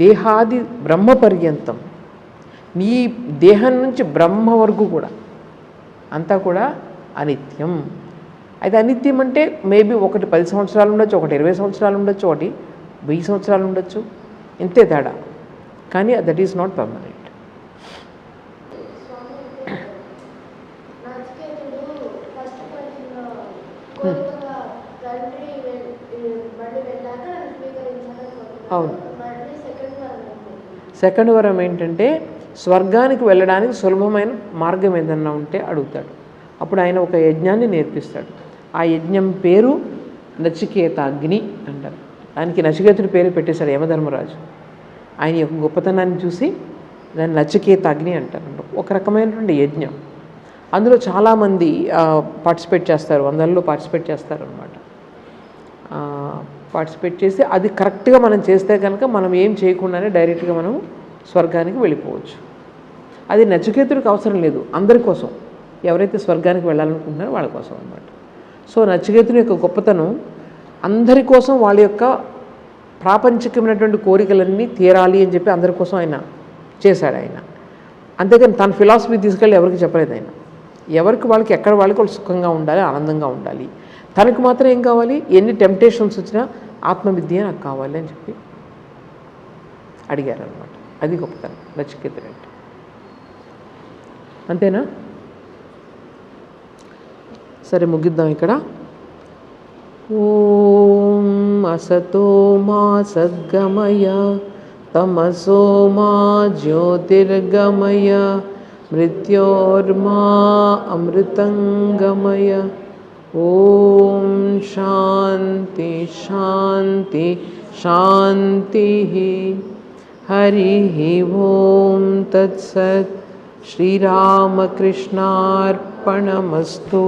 దేహాది బ్రహ్మ పర్యంతం, నీ దేహం నుంచి బ్రహ్మ వరకు కూడా అంతా కూడా అనిత్యం. అయితే అనిత్యం అంటే మేబీ ఒకటి 10 సంవత్సరాలు ఉండొచ్చు, ఒకటి 20 సంవత్సరాలు ఉండొచ్చు, ఒకటి 1000 సంవత్సరాలు ఉండొచ్చు, ఇంతే తేడా. కానీ దట్ ఈస్ నాట్ పర్మనెంట్. అవును. సెకండ్ వరం ఏంటంటే, స్వర్గానికి వెళ్ళడానికి సులభమైన మార్గం ఏదన్నా ఉంటే అడుగుతాడు. అప్పుడు ఆయన ఒక యజ్ఞాన్ని నేర్పిస్తాడు. ఆ యజ్ఞం పేరు నచికేతాగ్ని అంటారు. దానికి నచికేతుడి పేరు పెట్టేశాడు యమధర్మరాజు. ఆయన యొక్క గొప్పతనాన్ని చూసి దాన్ని నచికేతాగ్ని అంటారు. ఒక రకమైనటువంటి యజ్ఞం. అందులో చాలామంది పార్టిసిపేట్ చేస్తారు, వందల్లో పార్టిసిపేట్ చేస్తారు అనమాట. పార్టిసిపేట్ చేసి అది కరెక్ట్గా మనం చేస్తే కనుక మనం ఏం చేయకుండానే డైరెక్ట్గా మనం స్వర్గానికి వెళ్ళిపోవచ్చు. అది నచికేతుడికి అవసరం లేదు, అందరి కోసం, ఎవరైతే స్వర్గానికి వెళ్ళాలనుకుంటున్నారో వాళ్ళ కోసం అనమాట. సో నచికేతుని యొక్క గొప్పతనం అందరి కోసం, వాళ్ళ యొక్క ప్రాపంచికమైనటువంటి కోరికలన్నీ తీరాలి అని చెప్పి అందరి కోసం ఆయన చేశాడు. ఆయన అంతేకాని తన ఫిలాసఫీ తీసుకెళ్ళి ఎవరికి చెప్పలేదు. ఆయన ఎవరికి వాళ్ళకి ఎక్కడ వాళ్ళకి వాళ్ళు సుఖంగా ఉండాలి, ఆనందంగా ఉండాలి. తనకు మాత్రం ఏం కావాలి, ఎన్ని టెంప్టేషన్స్ వచ్చినా ఆత్మవిద్య నాకు కావాలి అని చెప్పి అడిగారు అనమాట. అది గొప్పతనం నచికేతుడు అంటే. అంతేనా? సరే ముగిద్దాం ఇక్కడ. ఓం అసతో మా సద్గమయ తమసో మా జ్యోతిర్గమయ మృత్యోర్మా అమృతంగమయ. ఓం శాంతి శాంతి శాంతి. హరి ఓం తత్సత్. శ్రీరామకృష్ణార్పణమస్తు.